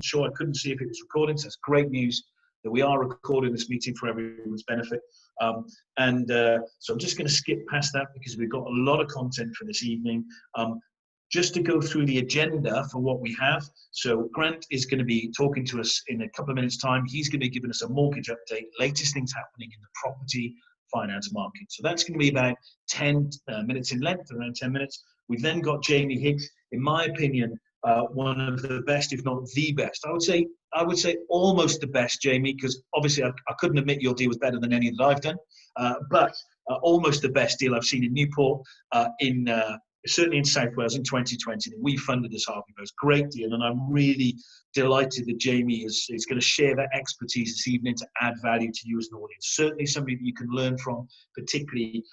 sure. I couldn't see if it was recording, so it's great news that we are recording this meeting for everyone's benefit. So I'm just going to skip past that because we've got a lot of content for this evening. Just to go through the agenda for what we have. So Grant is going to be talking to us in a couple of minutes' time. He's going to be giving us a mortgage update, latest things happening in the property finance market. So that's going to be about 10 minutes in length, around 10 minutes. We've then got Jamie Higgs, in my opinion, one of the best, if not the best. I would say almost the best, Jamie, because obviously I couldn't admit your deal was better than any that I've done, but almost the best deal I've seen in Newport, certainly in South Wales in 2020. We funded as Harvey Bowes. Great deal, and I'm really delighted that Jamie is going to share that expertise this evening to add value to you as an audience. Certainly somebody that you can learn from, particularly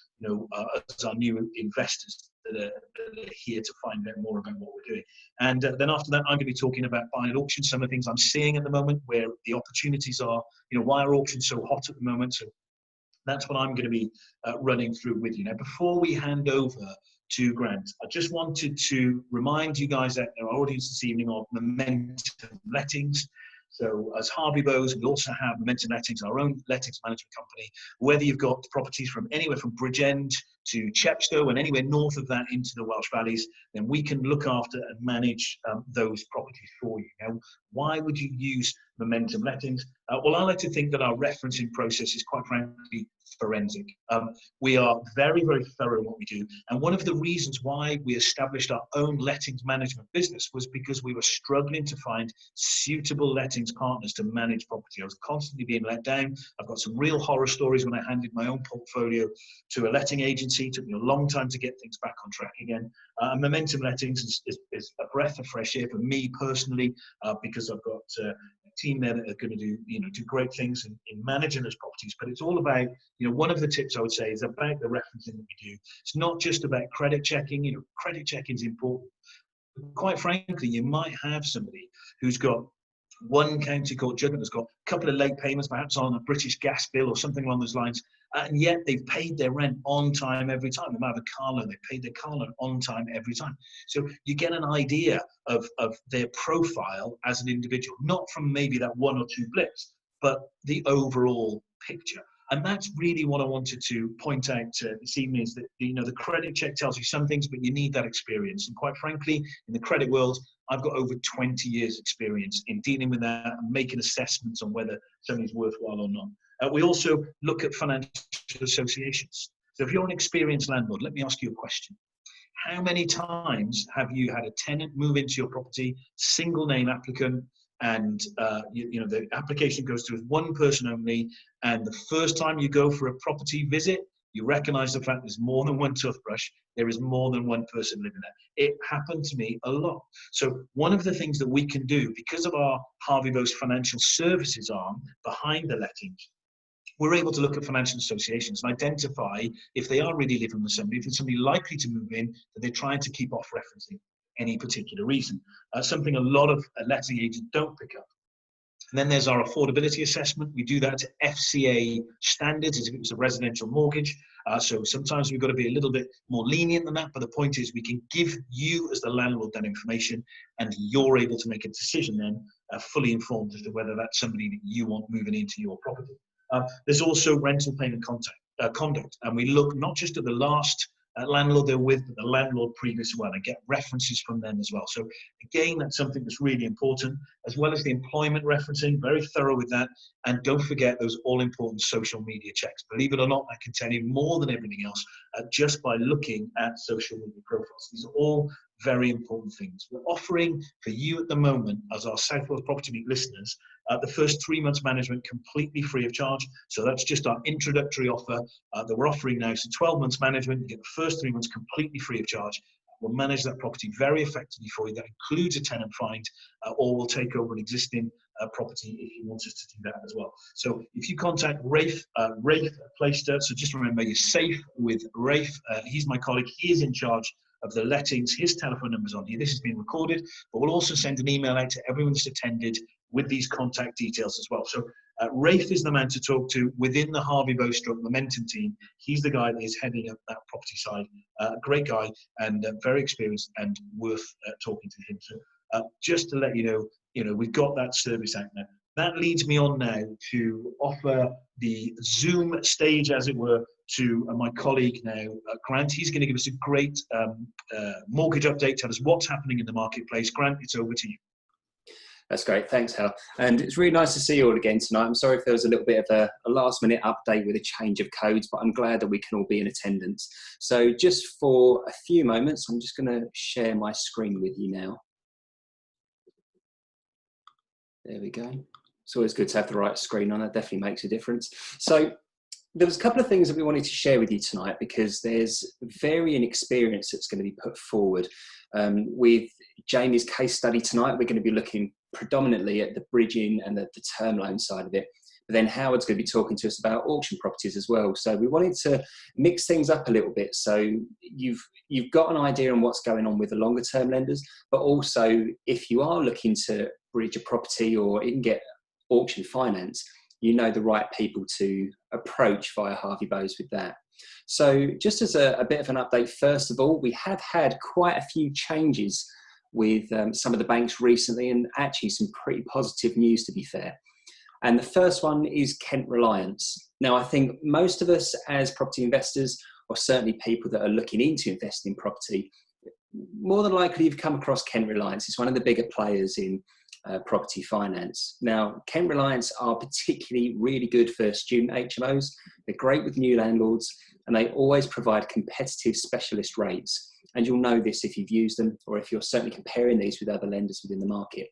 as our new investors that are here to find out more about what we're doing. And then after that, I'm going to be talking about buying at auction, some of the things I'm seeing at the moment, where the opportunities are, why are auctions so hot at the moment. So that's what I'm going to be running through with you. Now, before we hand over to Grant, I just wanted to remind you guys out there, our audience this evening, of Momentum Lettings. So as Harvey Bowes, we also have Momentum Lettings, our own lettings management company. Whether you've got properties from anywhere from Bridgend to Chepstow and anywhere north of that into the Welsh Valleys, then we can look after and manage those properties for you. Now, why would you use Momentum Lettings? Well, I like to think that our referencing process is, quite frankly, forensic. We are very, very thorough in what we do. And one of the reasons why we established our own lettings management business was because we were struggling to find suitable lettings partners to manage property. I was constantly being let down. I've got some real horror stories when I handed my own portfolio to a letting agency. It took me a long time to get things back on track again. Momentum Lettings is a breath of fresh air for me personally, because I've got a team there that are going to do great things in managing those properties. But it's all about, one of the tips I would say is about the referencing that we do. It's not just about credit checking. Credit checking is important. Quite frankly, you might have somebody who's got one county court judgment, has got a couple of late payments, perhaps on a British gas bill or something along those lines, and yet they've paid their rent on time every time. They might have a car loan, they paid their car loan on time every time. So you get an idea of their profile as an individual, not from maybe that one or two blips, but the overall picture. And that's really what I wanted to point out this evening, is that the credit check tells you some things, but you need that experience. And quite frankly, in the credit world, I've got over 20 years experience in dealing with that and making assessments on whether something's worthwhile or not. We also look at financial associations. So if you're an experienced landlord, let me ask you a question. How many times have you had a tenant move into your property, single name applicant, and the application goes to one person only, and the first time you go for a property visit, you recognize the fact there's more than one toothbrush, there is more than one person living there. It happened to me a lot. So one of the things that we can do, because of our Harvey Bowes financial services arm behind the lettings, we're able to look at financial associations and identify if they are really living with somebody, if it's somebody likely to move in, that they're trying to keep off referencing any particular reason. Something a lot of letting agents don't pick up. And then there's our affordability assessment. We do that to FCA standards as if it was a residential mortgage. So sometimes we've got to be a little bit more lenient than that, but the point is we can give you as the landlord that information, and you're able to make a decision then, fully informed as to whether that's somebody that you want moving into your property. There's also rental payment conduct, and we look not just at the last landlord they're with, but the landlord previous as well, and get references from them as well. So again, that's something that's really important, as well as the employment referencing, very thorough with that. And don't forget those all-important social media checks. Believe it or not, I can tell you more than everything else just by looking at social media profiles. These are all very important things. We're offering for you at the moment, as our South Wales Property Week listeners, the first 3 months management completely free of charge. So that's just our introductory offer that we're offering now. So 12 months management, you get the first 3 months completely free of charge. We'll manage that property very effectively for you. That includes a tenant find, or we'll take over an existing property if you want us to do that as well. So if you contact Rafe Plaister, so just remember you're safe with Rafe. He's my colleague. He is in charge of the lettings. His telephone number's on here. This has been recorded, but we'll also send an email out to everyone that's attended with these contact details as well. So Rafe is the man to talk to within the Harvey Bowes Momentum team. He's the guy that is heading up that property side. Great guy and very experienced and worth talking to him. So just to let you know, we've got that service out now. That leads me on now to offer the Zoom stage, as it were, to my colleague now, Grant. He's going to give us a great mortgage update, tell us what's happening in the marketplace. Grant, it's over to you. That's great. Thanks, Hal. And it's really nice to see you all again tonight. I'm sorry if there was a little bit of a last-minute update with a change of codes, but I'm glad that we can all be in attendance. So just for a few moments, I'm just going to share my screen with you now. There we go. It's always good to have the right screen on. That definitely makes a difference. So there was a couple of things that we wanted to share with you tonight, because there's varying experience that's going to be put forward. With Jamie's case study tonight, we're going to be looking predominantly at the bridging and the term loan side of it. But then Howard's going to be talking to us about auction properties as well. So we wanted to mix things up a little bit. So you've got an idea on what's going on with the longer term lenders, but also if you are looking to bridge a property or even get auction finance, you know the right people to approach via Harvey Bowes with that. So just as a bit of an update, first of all, we have had quite a few changes with some of the banks recently, and actually some pretty positive news, to be fair. And the first one is Kent Reliance. Now, I think most of us as property investors, or certainly people that are looking into investing in property, more than likely you've come across Kent Reliance. It's one of the bigger players in property finance. Now, Kent Reliance are particularly really good for student HMOs. They're great with new landlords, and they always provide competitive specialist rates. And you'll know this if you've used them, or if you're certainly comparing these with other lenders within the market.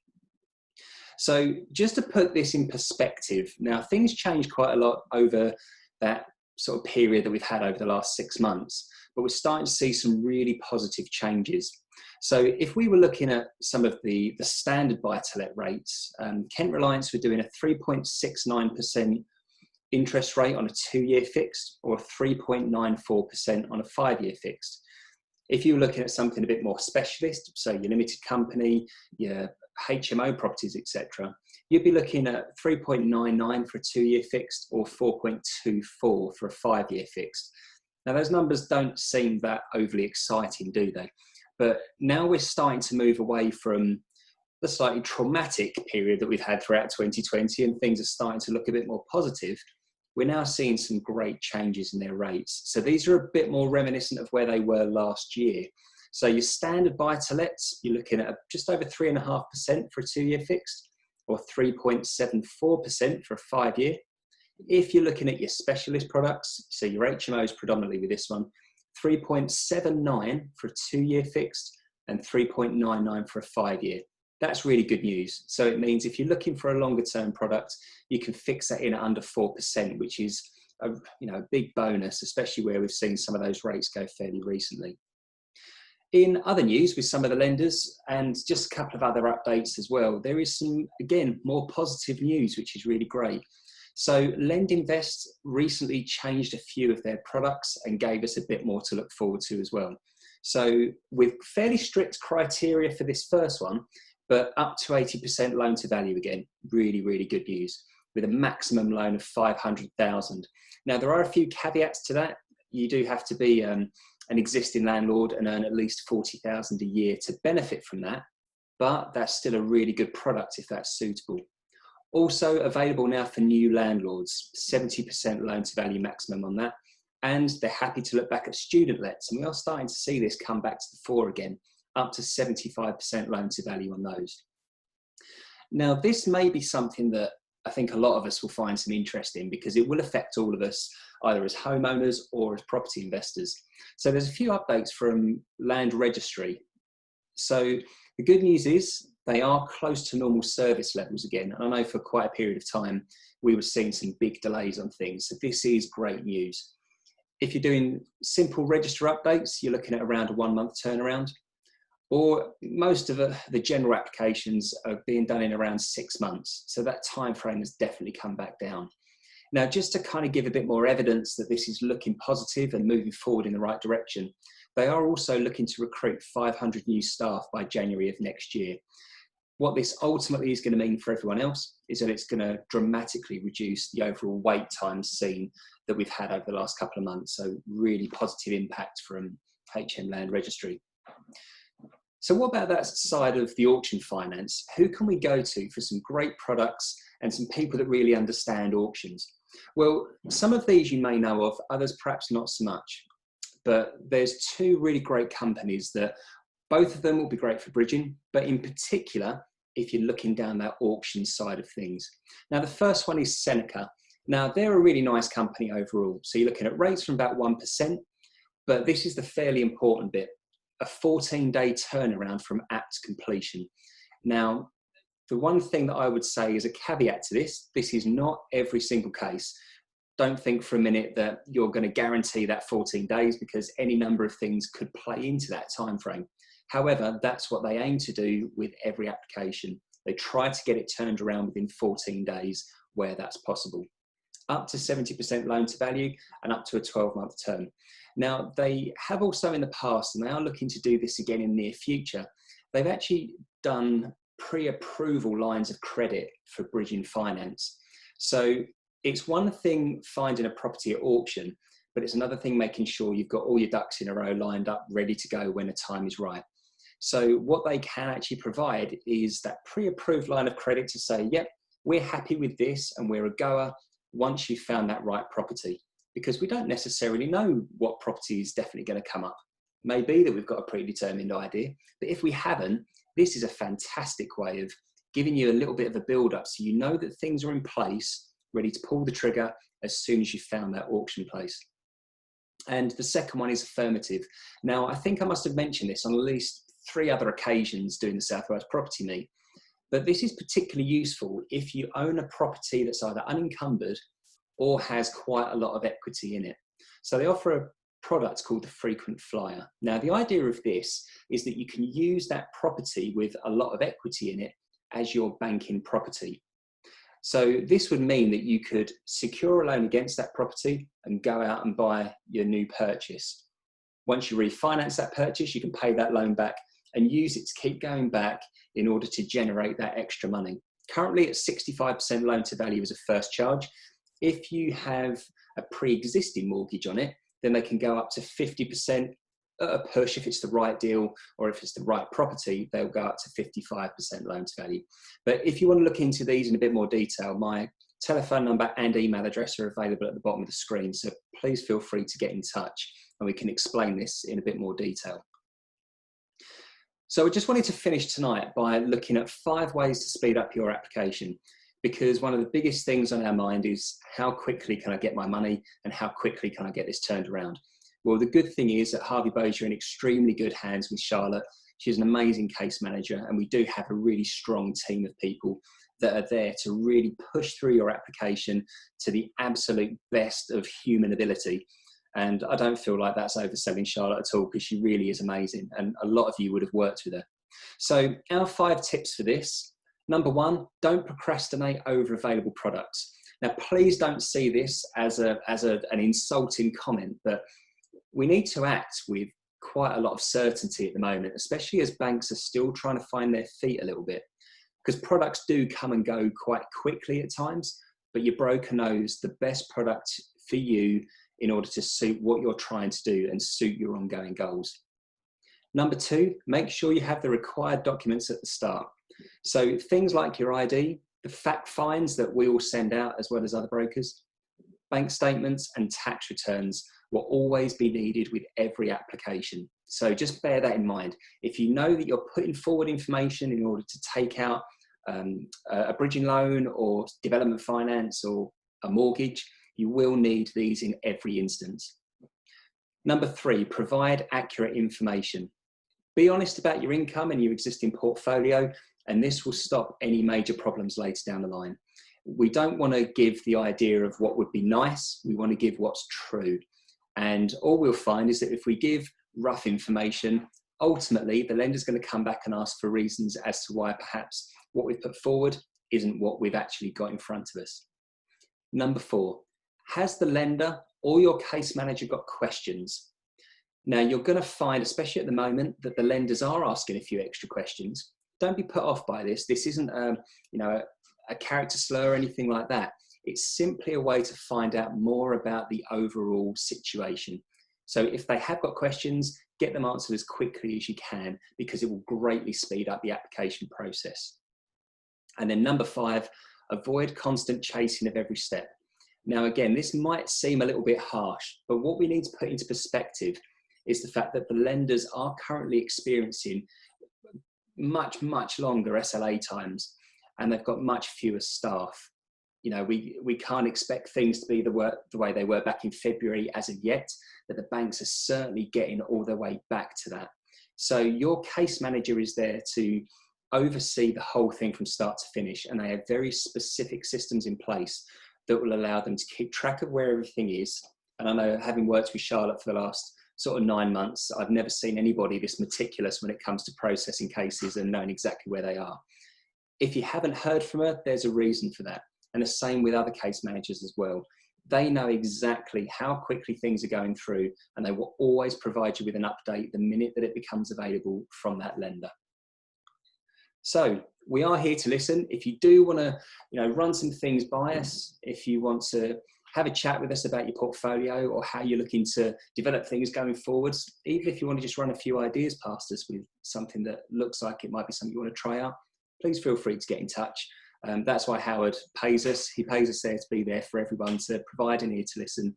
So just to put this in perspective, now things changed quite a lot over that sort of period that we've had over the last 6 months, but we're starting to see some really positive changes. So if we were looking at some of the standard buy-to-let rates, Kent Reliance were doing a 3.69% interest rate on a 2-year fixed, or 3.94% on a 5-year fixed. If you were looking at something a bit more specialist, so your limited company, your HMO properties, etc., you'd be looking at 3.99 for a 2-year fixed, or 4.24 for a 5-year fixed. Now, those numbers don't seem that overly exciting, do they? But now we're starting to move away from the slightly traumatic period that we've had throughout 2020, and things are starting to look a bit more positive. We're now seeing some great changes in their rates. So these are a bit more reminiscent of where they were last year. So your standard buy-to-lets, you're looking at just over 3.5% for a 2-year fixed, or 3.74% for a 5-year. If you're looking at your specialist products, so your HMOs predominantly with this one, 3.79 for a 2-year fixed, and 3.99 for a 5-year. That's really good news. So it means if you're looking for a longer term product, you can fix that in at under 4%, which is a big bonus, especially where we've seen some of those rates go fairly recently. In other news with some of the lenders, and just a couple of other updates as well, there is some, again, more positive news, which is really great. So LendInvest recently changed a few of their products and gave us a bit more to look forward to as well. So with fairly strict criteria for this first one, but up to 80% loan to value again, really, really good news, with a maximum loan of 500,000. Now, there are a few caveats to that. You do have to be an existing landlord and earn at least 40,000 a year to benefit from that, but that's still a really good product if that's suitable. Also available now for new landlords, 70% loan to value maximum on that, and they're happy to look back at student lets, and we are starting to see this come back to the fore again, up to 75% loan to value on those. Now, this may be something that I think a lot of us will find some interest in, because it will affect all of us, either as homeowners or as property investors. So there's a few updates from Land Registry. So the good news is they are close to normal service levels again. And I know for quite a period of time, we were seeing some big delays on things. So this is great news. If you're doing simple register updates, you're looking at around a 1-month turnaround. Or most of the general applications are being done in around 6 months. So that time frame has definitely come back down. Now, just to kind of give a bit more evidence that this is looking positive and moving forward in the right direction, they are also looking to recruit 500 new staff by January of next year. What this ultimately is going to mean for everyone else is that it's going to dramatically reduce the overall wait times seen that we've had over the last couple of months. So really positive impact from HM Land Registry. So what about that side of the auction finance? Who can we go to for some great products and some people that really understand auctions? Well, some of these you may know of, others perhaps not so much. But there's two really great companies that both of them will be great for bridging, but in particular, if you're looking down that auction side of things. Now, the first one is Seneca. Now, they're a really nice company overall. So you're looking at rates from about 1%, but this is the fairly important bit, a 14-day turnaround from apt completion. Now, the one thing that I would say is a caveat to this is not every single case. Don't think for a minute that you're going to guarantee that 14 days, because any number of things could play into that time frame. However, that's what they aim to do with every application. They try to get it turned around within 14 days where that's possible. Up to 70% loan to value and up to a 12-month term. Now, they have also in the past, and they are looking to do this again in the near future, they've actually done pre-approval lines of credit for bridging finance. So it's one thing finding a property at auction, but it's another thing making sure you've got all your ducks in a row lined up, ready to go when the time is right. So what they can actually provide is that pre-approved line of credit to say, yep, we're happy with this and we're a goer once you've found that right property. Because we don't necessarily know what property is definitely going to come up. Maybe that we've got a predetermined idea, but if we haven't, this is a fantastic way of giving you a little bit of a build up so you know that things are in place, ready to pull the trigger as soon as you've found that auction place. And the second one is Affirmative. Now, I think I must have mentioned this on at least 3 other occasions during the South Wales Property Meet, but this is particularly useful if you own a property that's either unencumbered or has quite a lot of equity in it. So they offer a product called the Frequent Flyer. Now, the idea of this is that you can use that property with a lot of equity in it as your banking property. So this would mean that you could secure a loan against that property and go out and buy your new purchase. Once you refinance that purchase, you can pay that loan back and use it to keep going back in order to generate that extra money. Currently at 65% loan to value as a first charge. If you have a pre-existing mortgage on it, then they can go up to 50% at a push if it's the right deal, or if it's the right property, they'll go up to 55% loan to value. But if you want to look into these in a bit more detail, my telephone number and email address are available at the bottom of the screen, so please feel free to get in touch and we can explain this in a bit more detail. So I just wanted to finish tonight by looking at 5 ways to speed up your application, because one of the biggest things on our mind is how quickly can I get my money and how quickly can I get this turned around? Well, the good thing is that Harvey Bowes, you're in extremely good hands with Charlotte. She's an amazing case manager, and we do have a really strong team of people that are there to really push through your application to the absolute best of human ability. And I don't feel like that's overselling Charlotte at all, because she really is amazing, and a lot of you would have worked with her. So our 5 tips for this. Number 1, don't procrastinate over available products. Now, please don't see this as an insulting comment, but we need to act with quite a lot of certainty at the moment, especially as banks are still trying to find their feet a little bit, because products do come and go quite quickly at times, but your broker knows the best product for you in order to suit what you're trying to do and suit your ongoing goals. Number 2, make sure you have the required documents at the start. So things like your ID, the fact finds that we all send out as well as other brokers, bank statements and tax returns will always be needed with every application. So just bear that in mind. If you know that you're putting forward information in order to take out a bridging loan or development finance or a mortgage, you will need these in every instance. Number 3, provide accurate information. Be honest about your income and your existing portfolio, and this will stop any major problems later down the line. We don't want to give the idea of what would be nice, we want to give what's true. And all we'll find is that if we give rough information, ultimately the lender's going to come back and ask for reasons as to why perhaps what we've put forward isn't what we've actually got in front of us. Number 4, has the lender or your case manager got questions? Now, you're going to find, especially at the moment, that the lenders are asking a few extra questions. Don't be put off by this. This isn't a character slur or anything like that. It's simply a way to find out more about the overall situation. So if they have got questions, get them answered as quickly as you can, because it will greatly speed up the application process. And then number 5, avoid constant chasing of every step. Now, again, this might seem a little bit harsh, but what we need to put into perspective is the fact that the lenders are currently experiencing much, much longer SLA times, and they've got much fewer staff. You know, we can't expect things to be the way they were back in February as of yet, but the banks are certainly getting all their way back to that. So your case manager is there to oversee the whole thing from start to finish, and they have very specific systems in place that will allow them to keep track of where everything is. And I know, having worked with Charlotte for the last sort of 9 months, I've never seen anybody this meticulous when it comes to processing cases and knowing exactly where they are. If you haven't heard from her, there's a reason for that. And the same with other case managers as well. They know exactly how quickly things are going through, and they will always provide you with an update the minute that it becomes available from that lender. So we are here to listen. If you do want to, run some things by us, if you want to have a chat with us about your portfolio or how you're looking to develop things going forwards, even if you want to just run a few ideas past us with something that looks like it might be something you want to try out, please feel free to get in touch. That's why Howard pays us. He pays us there to be there for everyone, to provide an ear to listen,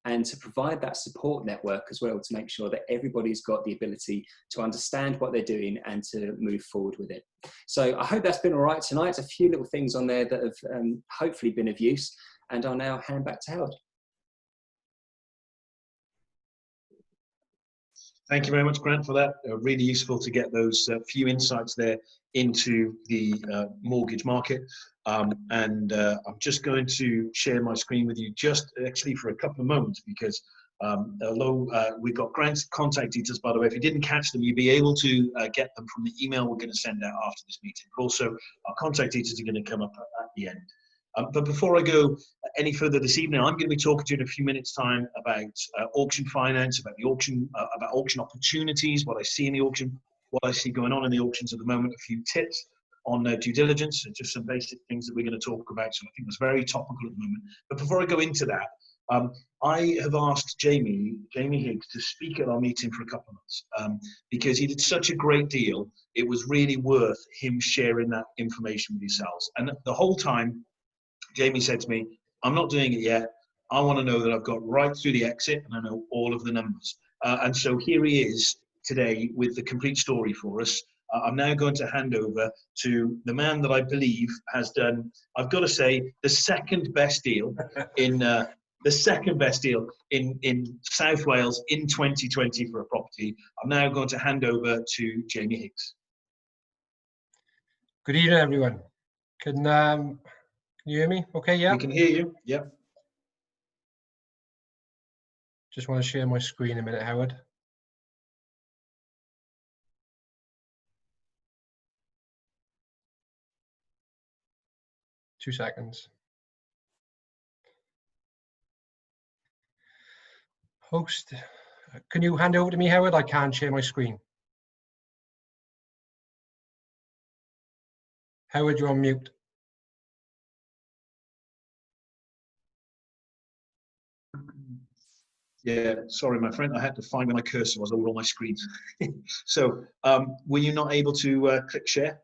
and to provide that support network as well, to make sure that everybody's got the ability to understand what they're doing and to move forward with it. So I hope that's been all right tonight. A few little things on there that have hopefully been of use, and I'll now hand back to Howard. Thank you very much, Grant, for that. Really useful to get those few insights there into the mortgage market. I'm just going to share my screen with you just actually for a couple of moments, because although we've got Grant's contact details, by the way, if you didn't catch them, you'll be able to get them from the email we're going to send out after this meeting. But also, our contact details are going to come up at the end. But before I go any further this evening, I'm going to be talking to you in a few minutes' time about auction finance, about the auction, about auction opportunities, what I see in the auction, what I see going on in the auctions at the moment, a few tips on due diligence, and just some basic things that we're going to talk about. So I think it's very topical at the moment. But before I go into that, I have asked Jamie Higgs to speak at our meeting for a couple of months because he did such a great deal. It was really worth him sharing that information with yourselves. And the whole time, Jamie said to me, I'm not doing it yet. I want to know that I've got right through the exit and I know all of the numbers. And so here he is today with the complete story for us. I'm now going to hand over to the man that I believe has done, I've got to say, the second best deal in South Wales in 2020 for a property. I'm now going to hand over to Jamie Higgs. Good evening, everyone. Can you hear me? Okay, yeah. We can hear you. Yeah. Just want to share my screen a minute, Howard. Two seconds. Host, can you hand over to me, Howard? I can't share my screen. Howard, you're on mute. Yeah, sorry, my friend. I had to find where my cursor was over all my screens. So, were you not able to click share?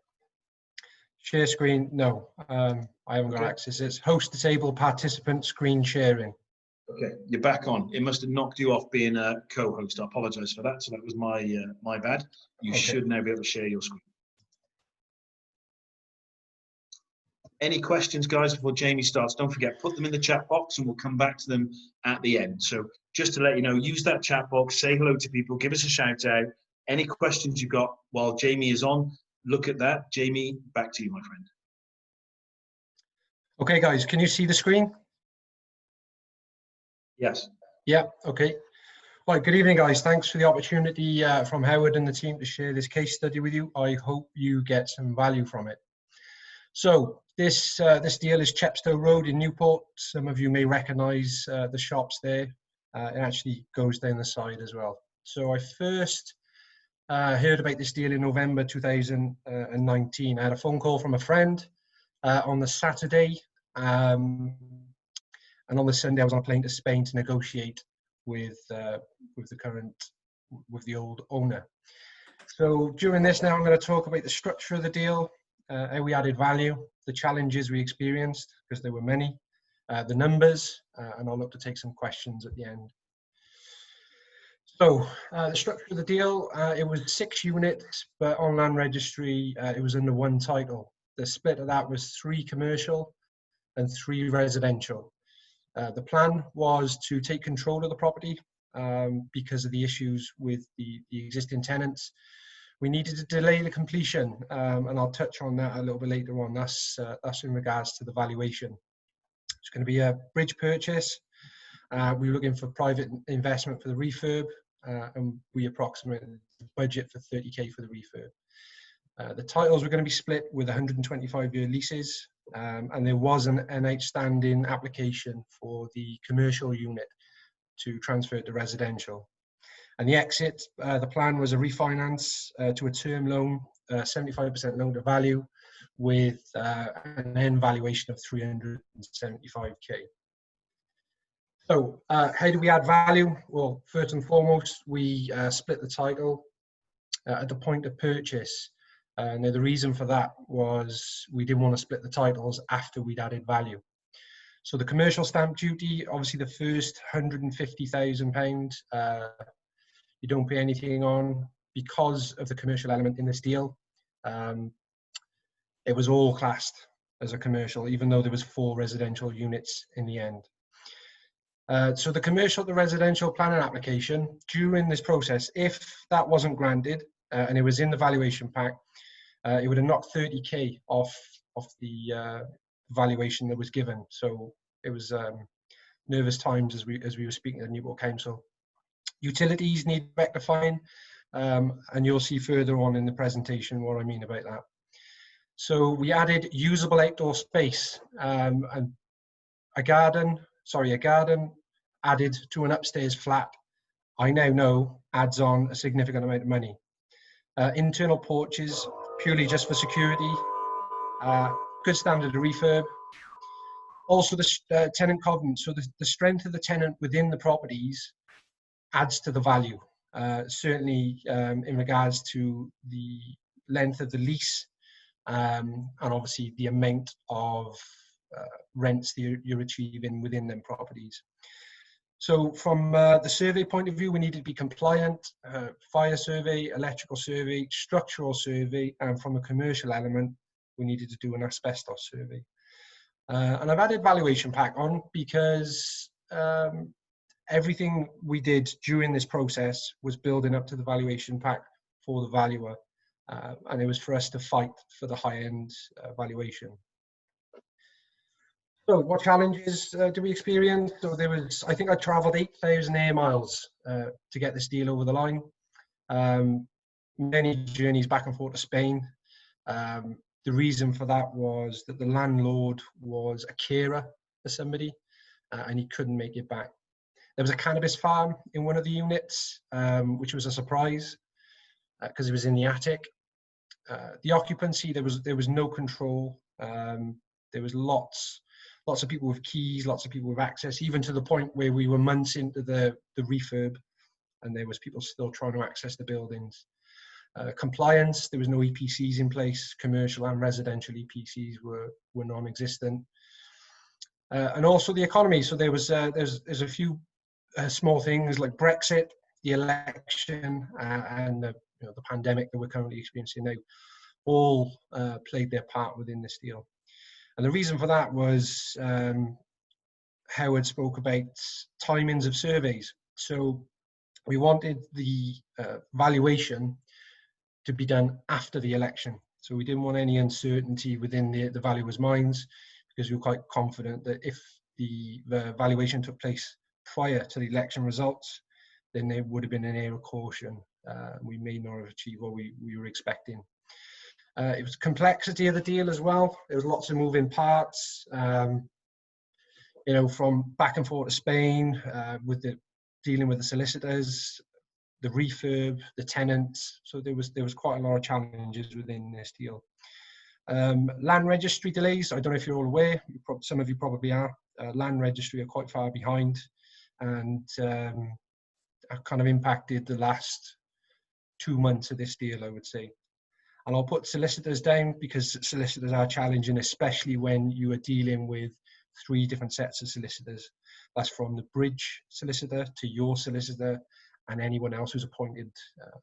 Share screen? No, I haven't got access. It's host disabled participant screen sharing. Okay, you're back on. It must have knocked you off being a co-host. I apologise for that. So that was my bad. You should now be able to share your screen. Any questions, guys, before Jamie starts? Don't forget, put them in the chat box and we'll come back to them at the end. So just to let you know, use that chat box, say hello to people, give us a shout out. Any questions you've got while Jamie is on, look at that. Jamie, back to you, my friend. Okay, guys, can you see the screen? Yes. Yeah, okay. All right, good evening, guys. Thanks for the opportunity from Howard and the team to share this case study with you. I hope you get some value from it. So this deal is Chepstow Road in Newport. Some of you may recognise the shops there. It actually goes down the side as well. So I first heard about this deal in November 2019. I had a phone call from a friend on the Saturday, and on the Sunday I was on a plane to Spain to negotiate with the current with the old owner. So during this now, I'm going to talk about the structure of the deal, how we added value, the challenges we experienced, because there were many, the numbers, and I'll look to take some questions at the end. So the structure of the deal, it was 6 units, but on land registry, it was under one title. The split of that was 3 commercial and 3 residential. The plan was to take control of the property because of the issues with the existing tenants. We needed to delay the completion, and I'll touch on that a little bit later on. That's in regards to the valuation. It's going to be a bridge purchase. We were looking for private investment for the refurb, and we approximated the budget for 30k for the refurb. The titles were going to be split with 125-year leases, and there was an outstanding application for the commercial unit to transfer to residential. And the exit, the plan was a refinance to a term loan, 75% loan to value, with an end valuation of 375k. So how do we add value? Well, first and foremost, we split the title at the point of purchase. Now, the reason for that was we didn't want to split the titles after we'd added value. So the commercial stamp duty, obviously the first £150,000, you don't pay anything on because of the commercial element in this deal. It was all classed as a commercial, even though there was 4 residential units in the end. So the commercial to residential planning application, during this process, if that wasn't granted and it was in the valuation pack, it would have knocked 30k off the valuation that was given. So it was nervous times as we were speaking to the Newport Council. Utilities need rectifying, and you'll see further on in the presentation what I mean about that. So we added usable outdoor space, and a garden added to an upstairs flat, I now know adds on a significant amount of money. Internal porches, purely just for security, good standard of refurb. Also the tenant covenant, so the strength of the tenant within the properties adds to the value, certainly in regards to the length of the lease, and obviously the amount of rents that you're achieving within them properties. So from the survey point of view, we needed to be compliant, fire survey, electrical survey, structural survey, and from a commercial element, we needed to do an asbestos survey. And I've added valuation pack on because everything we did during this process was building up to the valuation pack for the valuer. And it was for us to fight for the high-end valuation. So what challenges do we experience? So there was, I think I travelled 8,000 air miles to get this deal over the line. Many journeys back and forth to Spain. The reason for that was that the landlord was a carer for somebody and he couldn't make it back. There was a cannabis farm in one of the units, which was a surprise because it was in the attic. The occupancy, there was no control. There was lots of people with keys, lots of people with access, even to the point where we were months into the refurb and there was people still trying to access the buildings. Compliance, there was no EPCs in place. Commercial and residential EPCs were non-existent. And also the economy. So there's a few small things like Brexit, the election, and the pandemic that we're currently experiencing now, all played their part within this deal. And the reason for that was Howard spoke about timings of surveys. So we wanted the valuation to be done after the election. So we didn't want any uncertainty within the valuer's minds, because we were quite confident that if the valuation took place prior to the election results, then there would have been an air of caution. We may not have achieved what we were expecting. It was complexity of the deal as well. There was lots of moving parts, from back and forth to Spain, dealing with the solicitors, the refurb, the tenants. So there was quite a lot of challenges within this deal. Land registry delays. I don't know if you're all aware. Some of you probably are. Land registry are quite far behind, and kind of impacted the last 2 months of this deal, I would say. And I'll put solicitors down because solicitors are challenging, especially when you are dealing with 3 different sets of solicitors. That's from the bridge solicitor to your solicitor and anyone else who's appointed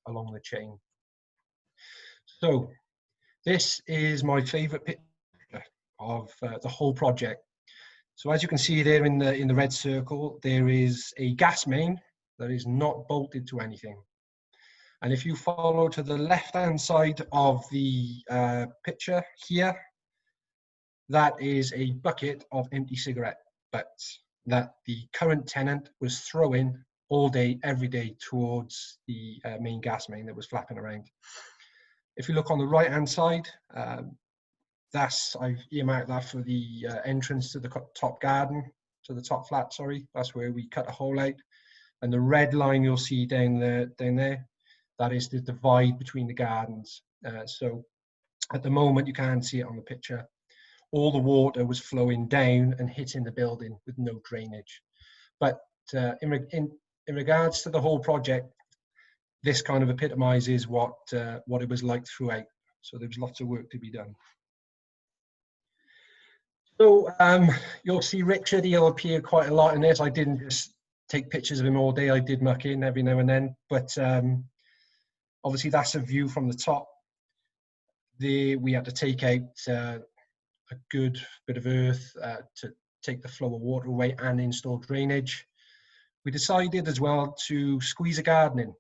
along the chain. So this is my favorite picture of the whole project. So as you can see there in the red circle, there is a gas main that is not bolted to anything. And if you follow to the left-hand side of the picture here, that is a bucket of empty cigarette butts that the current tenant was throwing all day, every day towards the main gas main that was flapping around. If you look on the right-hand side, I've earmarked that for the entrance to the top garden, to the top flat, sorry. That's where we cut a hole out. And the red line you'll see down there, that is the divide between the gardens. So at the moment, you can't see it on the picture. All the water was flowing down and hitting the building with no drainage. But in regards to the whole project, this kind of epitomizes what it was like throughout. So there was lots of work to be done. So you'll see Richard, he'll appear quite a lot in this. I didn't just take pictures of him all day. I did muck in every now and then, but obviously that's a view from the top. We had to take out a good bit of earth to take the flow of water away and install drainage. We decided as well to squeeze a garden in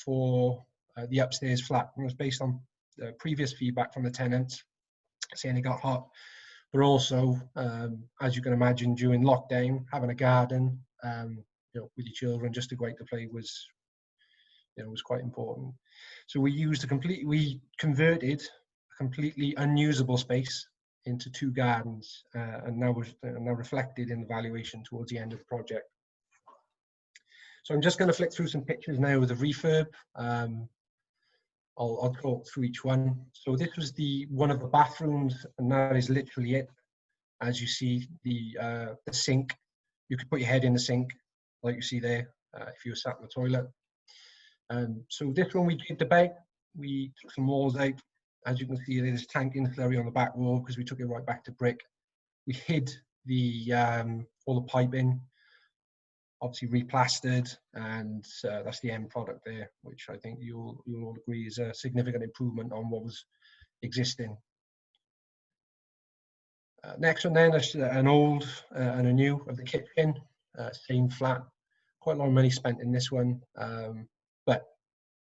for the upstairs flat. It was based on previous feedback from the tenants saying it got hot, but also, as you can imagine, during lockdown, having a garden with your children just to go out to play was quite important. So we converted a completely unusable space into 2 gardens, and now reflected in the valuation towards the end of the project. So I'm just going to flick through some pictures now with the refurb. I'll talk through each one. So this was one of the bathrooms, and that is literally it. As you see, the sink, you could put your head in the sink, like you see there, if you were sat in the toilet. So this one we did about. We took some walls out. As you can see, there's tank insulary on the back wall because we took it right back to brick. We hid all the piping, obviously replastered, and that's the end product there, which I think you'll all agree is a significant improvement on what was existing. Next one then is an old and a new of the kitchen, same flat. Quite a lot of money spent in this one, but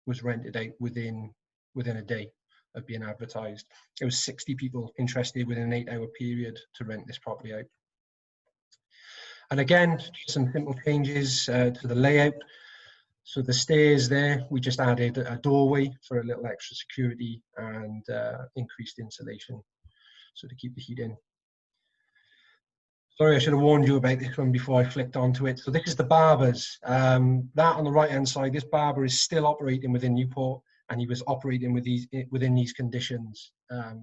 was rented out within a day of being advertised. There was 60 people interested within an 8-hour period to rent this property out. And again, some simple changes to the layout. So the stairs there, we just added a doorway for a little extra security and increased insulation, so to keep the heat in. Sorry, I should have warned you about this one before I flicked onto it. So this is the barbers. That on the right-hand side, this barber is still operating within Newport, and he was operating within these conditions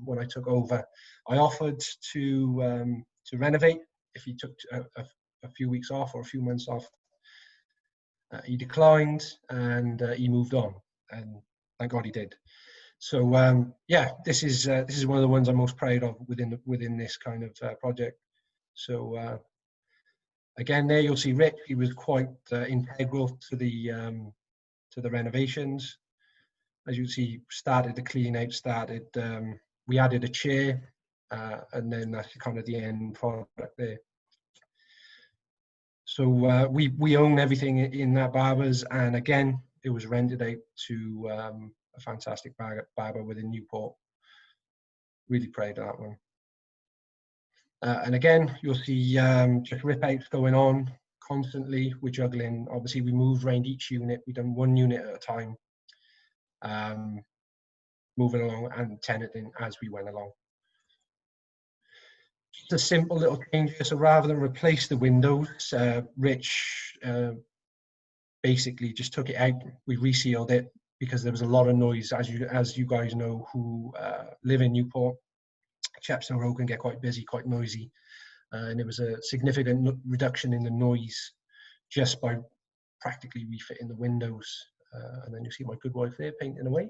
when I took over. I offered to renovate if he took a few weeks off or a few months off. He declined, and he moved on, and thank God he did. So yeah, this is one of the ones I'm most proud of within this kind of project. So again, there you'll see Rick. He was quite integral to the renovations. As you see, started the clean out. We added a chair, and then that's kind of the end product there. So we own everything in that barber's, and again, it was rented out to a fantastic barber within Newport. Really proud of that one. And again, you'll see just rip outs going on constantly. We're juggling. Obviously, we moved around each unit. We've done one unit at a time, moving along and tenanting as we went along. Just a simple little change here. So rather than replace the windows, Rich basically just took it out. We resealed it because there was a lot of noise, as you guys know who live in Newport. Chepstow Road can get quite busy, quite noisy, and there was a significant reduction in the noise just by practically refitting the windows. And then you see my good wife there painting away.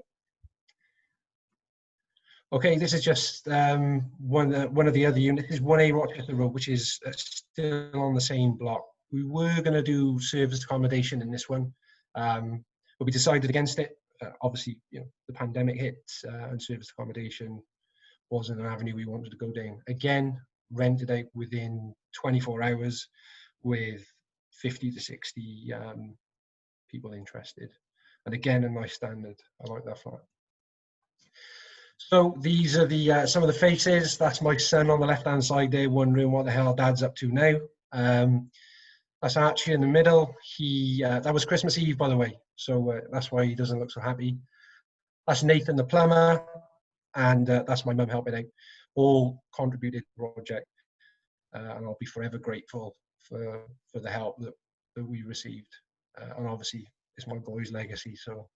Okay, this is just one of the other units. This is 1A Rochester Road, which is still on the same block. We were going to do serviced accommodation in this one, but we decided against it. Obviously, the pandemic hit, and serviced accommodation wasn't an avenue we wanted to go down. Again, rented out within 24 hours with 50 to 60 people interested. And again, a nice standard. I like that flat. So these are the some of the faces. That's my son on the left-hand side there, wondering what the hell Dad's up to now. That's Archie in the middle. That was Christmas Eve, by the way, so that's why he doesn't look so happy. That's Nathan the plumber, and that's my mum helping out. All contributed to the project, and I'll be forever grateful for the help that we received. And obviously, it's my boy's legacy. So,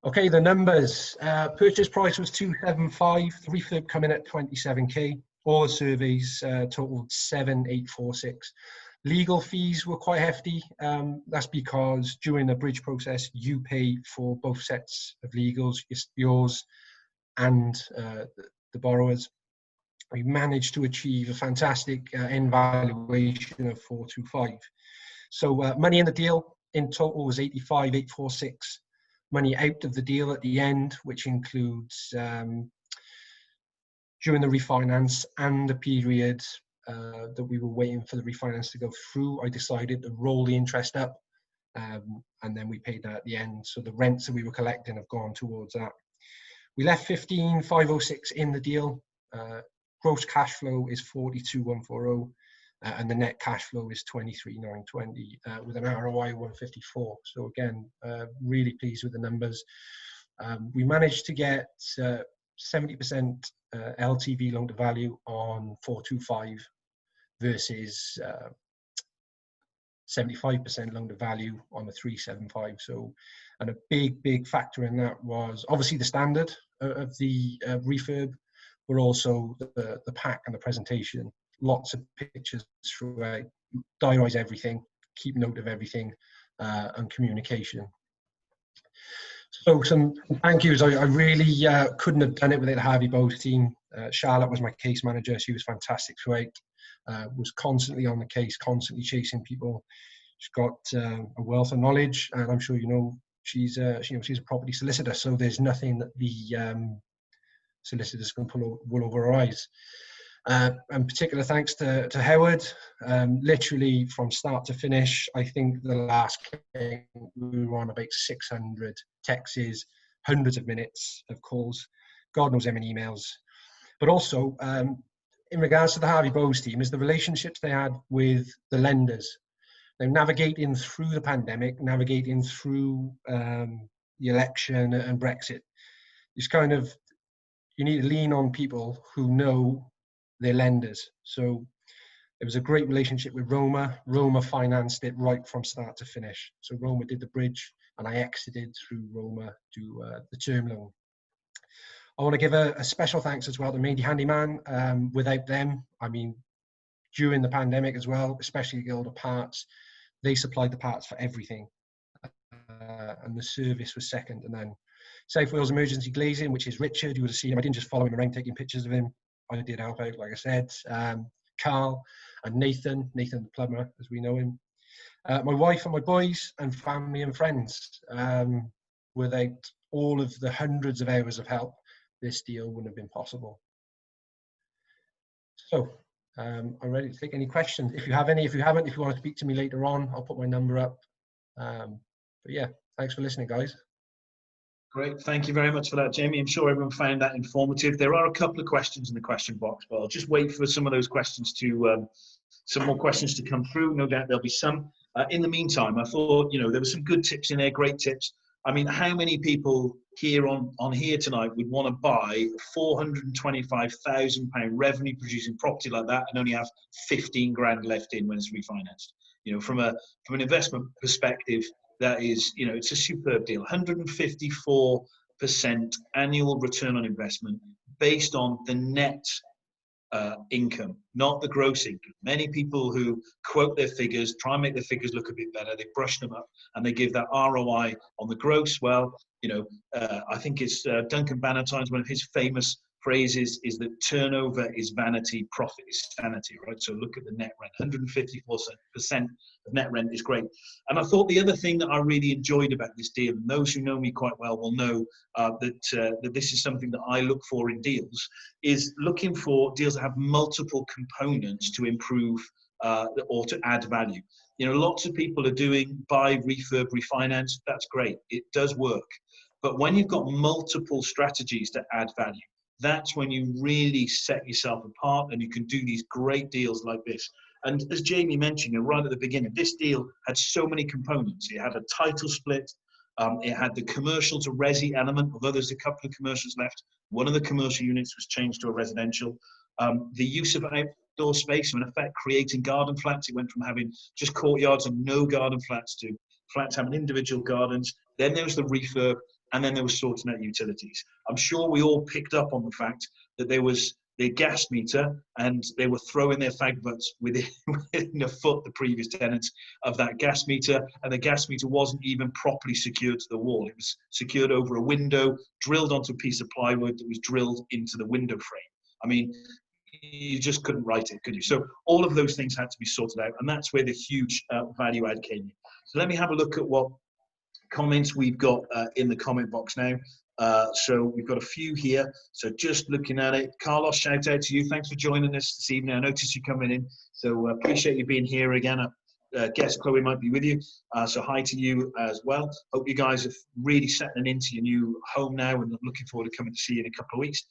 okay, the numbers. Purchase price was 275. The refurb coming at 27k. All the surveys totaled 7,846. Legal fees were quite hefty. That's because during the bridge process, you pay for both sets of legals, yours and the borrowers. We managed to achieve a fantastic end valuation of 425. So money in the deal in total was 85,846. Money out of the deal at the end, which includes during the refinance and the period that we were waiting for the refinance to go through, I decided to roll the interest up, and then we paid that at the end. So the rents that we were collecting have gone towards that. We left 15,506 in the deal. Gross cash flow is 42,140, and the net cash flow is 23,920, with an ROI 154. So again, really pleased with the numbers. We managed to get 70% LTV loan to value on 425 versus 75% loan to value on the 375. So, and a big factor in that was obviously the standard of the refurb, but also the pack and the presentation. Lots of pictures throughout, diarise everything, keep note of everything, and communication. So some thank yous. I really couldn't have done it without the Harvey Bowes team. Charlotte was my case manager. She was fantastic throughout. Was constantly on the case, constantly chasing people. She's got a wealth of knowledge, and I'm sure she's a property solicitor. So there's nothing that the solicitors can pull wool over her eyes. And particular thanks to Howard. Literally from start to finish, I think the last game we were on about 600 texts, hundreds of minutes of calls, God knows how many emails. But also, in regards to the Harvey Bowes team, is the relationships they had with the lenders. They're navigating through the pandemic, navigating through the election and Brexit. It's kind of, you need to lean on people who know their lenders. So it was a great relationship with Roma. Roma financed it right from start to finish. So Roma did the bridge, and I exited through Roma to the term loan. I want to give a special thanks as well to Mady Handyman. Without them, I mean, during the pandemic as well, especially the older parts, they supplied the parts for everything. And the service was second. And then South Wales Emergency Glazing, which is Richard. You would have seen him. I didn't just follow him around taking pictures of him. I did help out, like I said. Carl and Nathan the plumber, as we know him. My wife and my boys and family and friends. Without all of the hundreds of hours of help, this deal wouldn't have been possible. So I'm ready to take any questions. If you have any, if you haven't, if you want to speak to me later on, I'll put my number up. But yeah, thanks for listening, guys. Great, thank you very much for that, Jamie. I'm sure everyone found that informative. There are a couple of questions in the question box, but I'll just wait for some of those questions to, some more questions to come through. No doubt there'll be some. In the meantime, I thought, there were some good tips in there, great tips. I mean, how many people here on here tonight would want to buy a £425,000 revenue producing property like that and only have 15 grand left in when it's refinanced? From an investment perspective, that is, it's a superb deal. 154% annual return on investment based on the net income, not the gross income. Many people who quote their figures, try and make their figures look a bit better, they brush them up and they give that ROI on the gross. Well, I think it's Duncan Bannatyne's one of his famous phrases is that turnover is vanity, profit is sanity, right? So look at the net rent, 154% of net rent is great. And I thought the other thing that I really enjoyed about this deal, and those who know me quite well will know that this is something that I look for in deals, is looking for deals that have multiple components to improve or to add value. Lots of people are doing buy, refurb, refinance. That's great. It does work. But when you've got multiple strategies to add value, that's when you really set yourself apart and you can do these great deals like this. And as Jamie mentioned, right at the beginning, this deal had so many components. It had a title split. It had the commercial to resi element, although there's a couple of commercials left. One of the commercial units was changed to a residential. The use of outdoor space, so in effect, creating garden flats. It went from having just courtyards and no garden flats to flats having individual gardens. Then there was the refurb. And then there was sorting out utilities. I'm sure we all picked up on the fact that there was the gas meter and they were throwing their fag butts within a foot, the previous tenants, of that gas meter. And the gas meter wasn't even properly secured to the wall. It was secured over a window, drilled onto a piece of plywood that was drilled into the window frame. I mean, you just couldn't write it, could you? So all of those things had to be sorted out. And that's where the huge value add came in. So let me have a look at what comments we've got in the comment box now. So we've got a few here. So just looking at it, Carlos, shout out to you. Thanks for joining us this evening. I noticed you coming in, so appreciate you being here again. Guess Chloe might be with you, so hi to you as well. Hope you guys are really settling into your new home now, and I'm looking forward to coming to see you in a couple of weeks.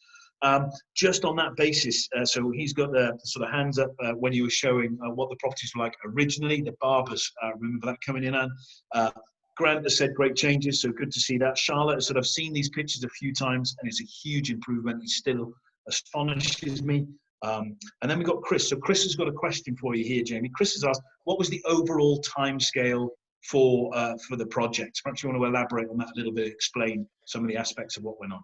Just on that basis, so he's got the sort of hands up when you were showing what the properties were like originally. The Barbers, remember that coming in, and Grant has said great changes, so good to see that. Charlotte has said, I've seen these pictures a few times and it's a huge improvement. It still astonishes me. And then we've got Chris. So Chris has got a question for you here, Jamie. Chris has asked, what was the overall timescale for the project? Perhaps you want to elaborate on that a little bit, explain some of the aspects of what went on.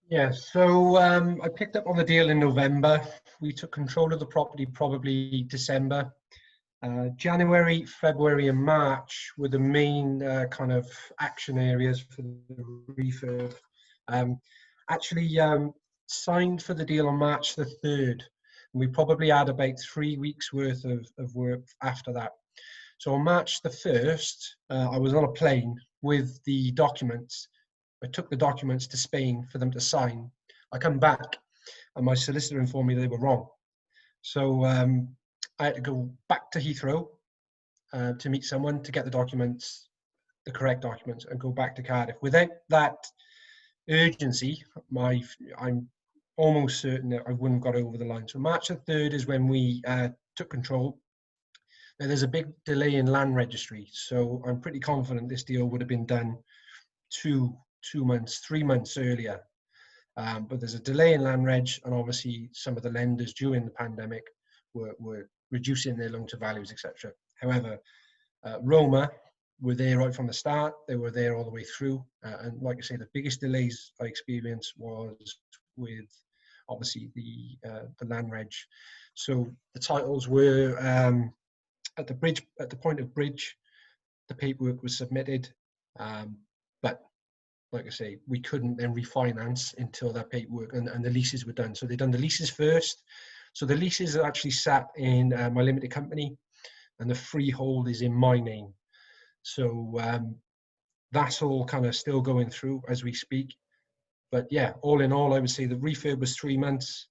Yeah, so I picked up on the deal in November. We took control of the property probably December. January, February and March were the main kind of action areas for the refurb. Actually signed for the deal on March the 3rd. And we probably had about 3 weeks worth of work after that. So on March the 1st, I was on a plane with the documents. I took the documents to Spain for them to sign. I come back and my solicitor informed me they were wrong. So I had to go back to Heathrow to meet someone to get the documents, the correct documents, and go back to Cardiff. Without that urgency, I'm almost certain that I wouldn't have got over the line. So March the 3rd is when we took control. Now there's a big delay in land registry, so I'm pretty confident this deal would have been done 3 months earlier. But there's a delay in land reg, and obviously some of the lenders during the pandemic were reducing their loan to values, etc. However, Roma were there right from the start. They were there all the way through. And like I say, the biggest delays I experienced was with obviously the land reg. So the titles were at the point of bridge, the paperwork was submitted. But like I say, we couldn't then refinance until that paperwork and the leases were done. So they'd done the leases first. So the leases are actually sat in my limited company, and the freehold is in my name. So that's all kind of still going through as we speak. But yeah, all in all, I would say the refurb was 3 months,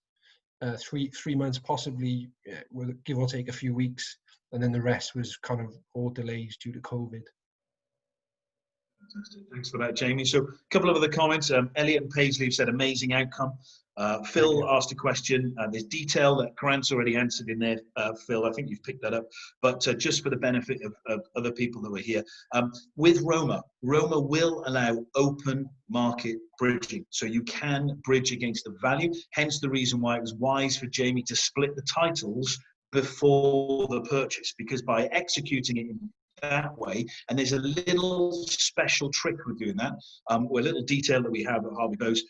3 months possibly, give or take a few weeks, and then the rest was kind of all delays due to COVID. Fantastic. Thanks for that, Jamie. So a couple of other comments. Elliot and Paisley have said amazing outcome. Phil asked a question. There's detail that Grant's already answered in there, Phil. I think you've picked that up. But just for the benefit of other people that were here, with Roma will allow open market bridging. So you can bridge against the value. Hence the reason why it was wise for Jamie to split the titles before the purchase, because by executing it in that way. And there's a little special trick with doing that, or a little detail that we have at Harvey Bowes,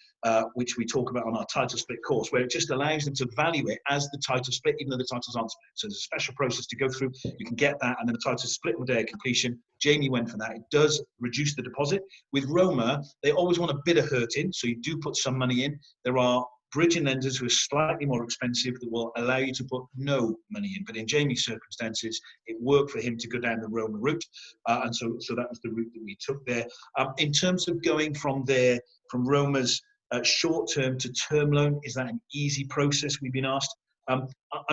which we talk about on our title split course, where it just allows them to value it as the title split, even though the titles aren't split. So there's a special process to go through. You can get that, and then the title split on the day of completion. Jamie went for that. It does reduce the deposit. With Roma, they always want a bit of hurt in, so you do put some money in. There are bridging lenders who are slightly more expensive that will allow you to put no money in. But in Jamie's circumstances, it worked for him to go down the Roma route. And so that was the route that we took there. In terms of going from Roma's short-term to term loan, is that an easy process, we've been asked? I'm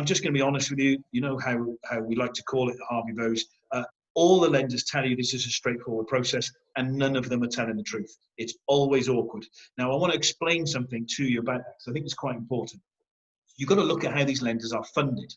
just going to be honest with you. You know how we like to call it at Harvey Bowes. All the lenders tell you this is a straightforward process, and none of them are telling the truth. It's always awkward. Now, I want to explain something to you about that, because I think it's quite important. You've got to look at how these lenders are funded.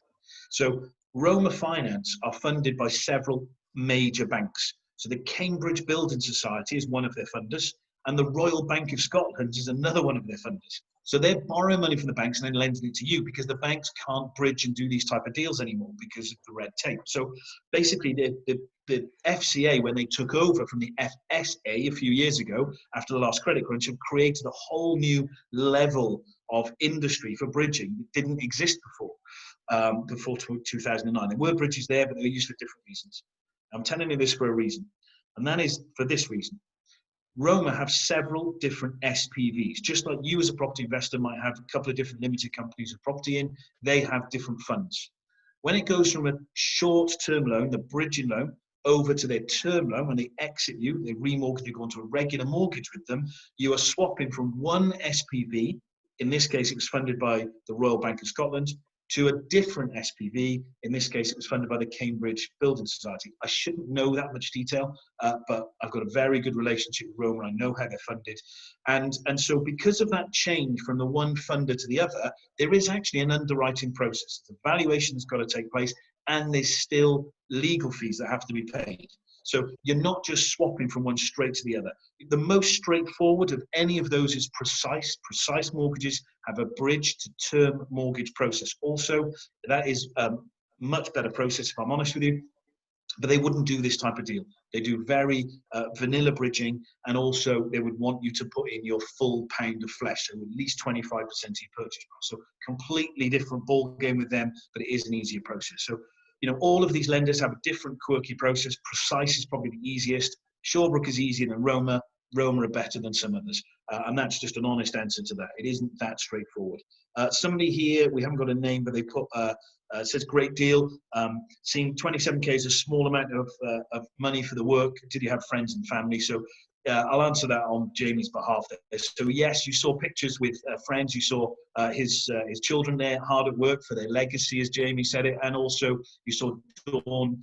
So Roma Finance are funded by several major banks. So the Cambridge Building Society is one of their funders, and the Royal Bank of Scotland is another one of their funders. So they're borrowing money from the banks and then lending it to you, because the banks can't bridge and do these type of deals anymore because of the red tape. So basically the FCA, when they took over from the FSA a few years ago after the last credit crunch, have created a whole new level of industry for bridging that didn't exist before 2009. There were bridges there, but they were used for different reasons. I'm telling you this for a reason, and that is for this reason. Roma have several different SPVs. Just like you as a property investor might have a couple of different limited companies with property in, they have different funds. When it goes from a short-term loan, the bridging loan, over to their term loan, when they exit you, they remortgage, you go into a regular mortgage with them, you are swapping from one SPV, in this case it was funded by the Royal Bank of Scotland, to a different SPV. In this case, it was funded by the Cambridge Building Society. I shouldn't know that much detail, but I've got a very good relationship with Roma. I know how they're funded. And so because of that change from the one funder to the other, there is actually an underwriting process. The valuation's got to take place, and there's still legal fees that have to be paid. So you're not just swapping from one straight to the other. The most straightforward of any of those is Precise. Precise mortgages have a bridge to term mortgage process. Also, that is a much better process, if I'm honest with you, but they wouldn't do this type of deal. They do very vanilla bridging, and also they would want you to put in your full pound of flesh, so at least 25% of your purchase price. So completely different ball game with them, but it is an easier process. So, you know, all of these lenders have a different quirky process. Precise is probably the easiest. Shawbrook is easier than Roma. Roma are better than some others. And that's just an honest answer to that. It isn't that straightforward. Somebody here, we haven't got a name, but they put, says great deal. Seeing 27K is a small amount of money for the work. Did you have friends and family? So I'll answer that on Jamie's behalf there. So yes, you saw pictures with friends. You saw his children there, hard at work for their legacy, as Jamie said it, and also you saw Dawn,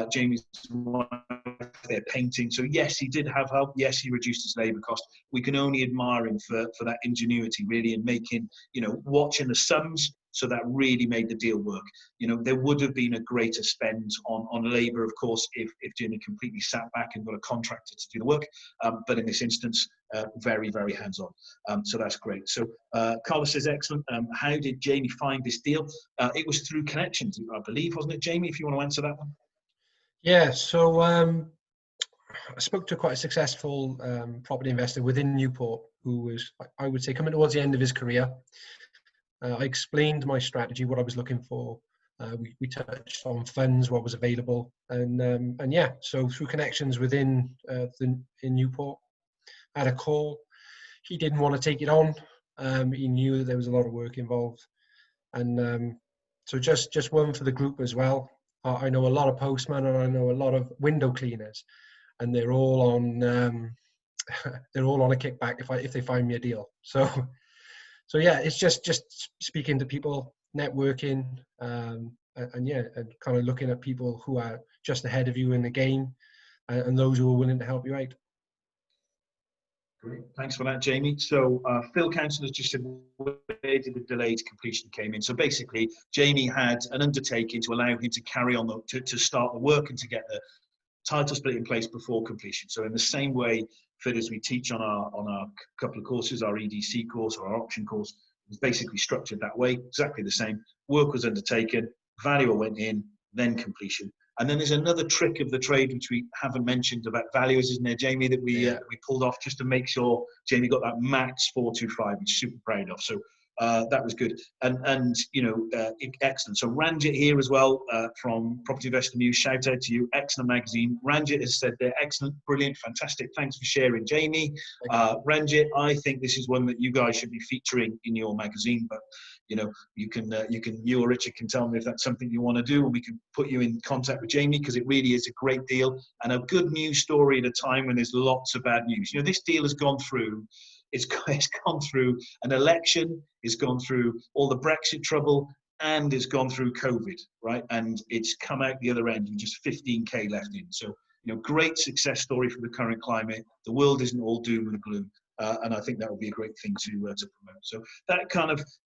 Jamie's wife, there painting. So yes, he did have help. Yes, he reduced his labour cost. We can only admire him for that ingenuity, really, in making, you know, watching the sums. So that really made the deal work. You know, there would have been a greater spend on labour, of course, if Jimmy completely sat back and got a contractor to do the work. But in this instance, very, very hands-on. So that's great. So Carlos says, excellent. How did Jamie find this deal? It was through connections, I believe, wasn't it, Jamie, if you want to answer that one? Yeah, so I spoke to quite a successful property investor within Newport, who was, I would say, coming towards the end of his career. I explained my strategy, what I was looking for. We touched on funds, what was available, and yeah, so through connections within in Newport, I had a call. He didn't want to take it on. He knew that there was a lot of work involved, and so just one for the group as well. I know a lot of postmen, and I know a lot of window cleaners, and they're all on they're all on a kickback if they find me a deal. So yeah, it's just speaking to people, networking, and yeah, and kind of looking at people who are just ahead of you in the game, and those who are willing to help you out. Great, thanks for that, Jamie. So Phil Council has just said, where did the delayed completion came in? So basically, Jamie had an undertaking to allow him to carry on to start the work and to get the title split in place before completion. So in the same way, Phil, as we teach on our couple of courses, our EDC course or our option course, it was basically structured that way, exactly the same. Work was undertaken, valuer went in, then completion. And then there's another trick of the trade which we haven't mentioned about values, isn't there, Jamie, that we pulled off just to make sure Jamie got that max 425, which super proud of. So that was good, and you know, excellent. So Ranjit here as well from Property Investor News. Shout out to you, excellent magazine. Ranjit has said they're excellent, brilliant, fantastic. Thanks for sharing, Jamie. Ranjit, I think this is one that you guys should be featuring in your magazine. But you know, you or Richard can tell me if that's something you want to do, and we can put you in contact with Jamie, because it really is a great deal and a good news story at a time when there's lots of bad news. You know, this deal has gone through. It's gone through an election, it's gone through all the Brexit trouble, and it's gone through COVID, right? And it's come out the other end with just 15K left in. So, you know, great success story for the current climate. The world isn't all doom and gloom. And I think that would be a great thing to promote. So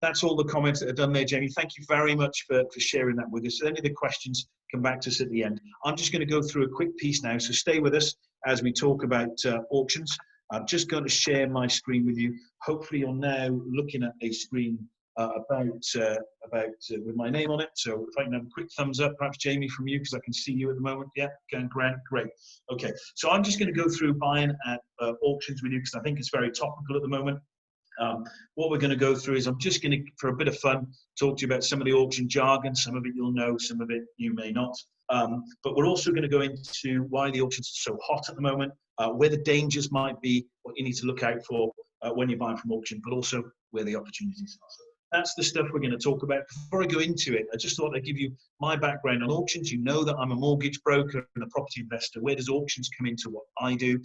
that's all the comments that are done there, Jamie. Thank you very much for sharing that with us. So any of the questions, come back to us at the end. I'm just going to go through a quick piece now, so stay with us as we talk about auctions. I'm just going to share my screen with you. Hopefully you're now looking at a screen with my name on it. So if I can have a quick thumbs up, perhaps Jamie from you, because I can see you at the moment. Yeah, going Grant, great. Okay, so I'm just going to go through buying at auctions with you, because I think it's very topical at the moment. What we're going to go through is, I'm just going to, for a bit of fun, talk to you about some of the auction jargon. Some of it you'll know, some of it you may not. But we're also going to go into why the auctions are so hot at the moment, where the dangers might be, what you need to look out for when you're buying from auction, but also where the opportunities are. So that's the stuff we're going to talk about. Before I go into it, I just thought I'd give you my background on auctions. You know that I'm a mortgage broker and a property investor. Where does auctions come into what I do?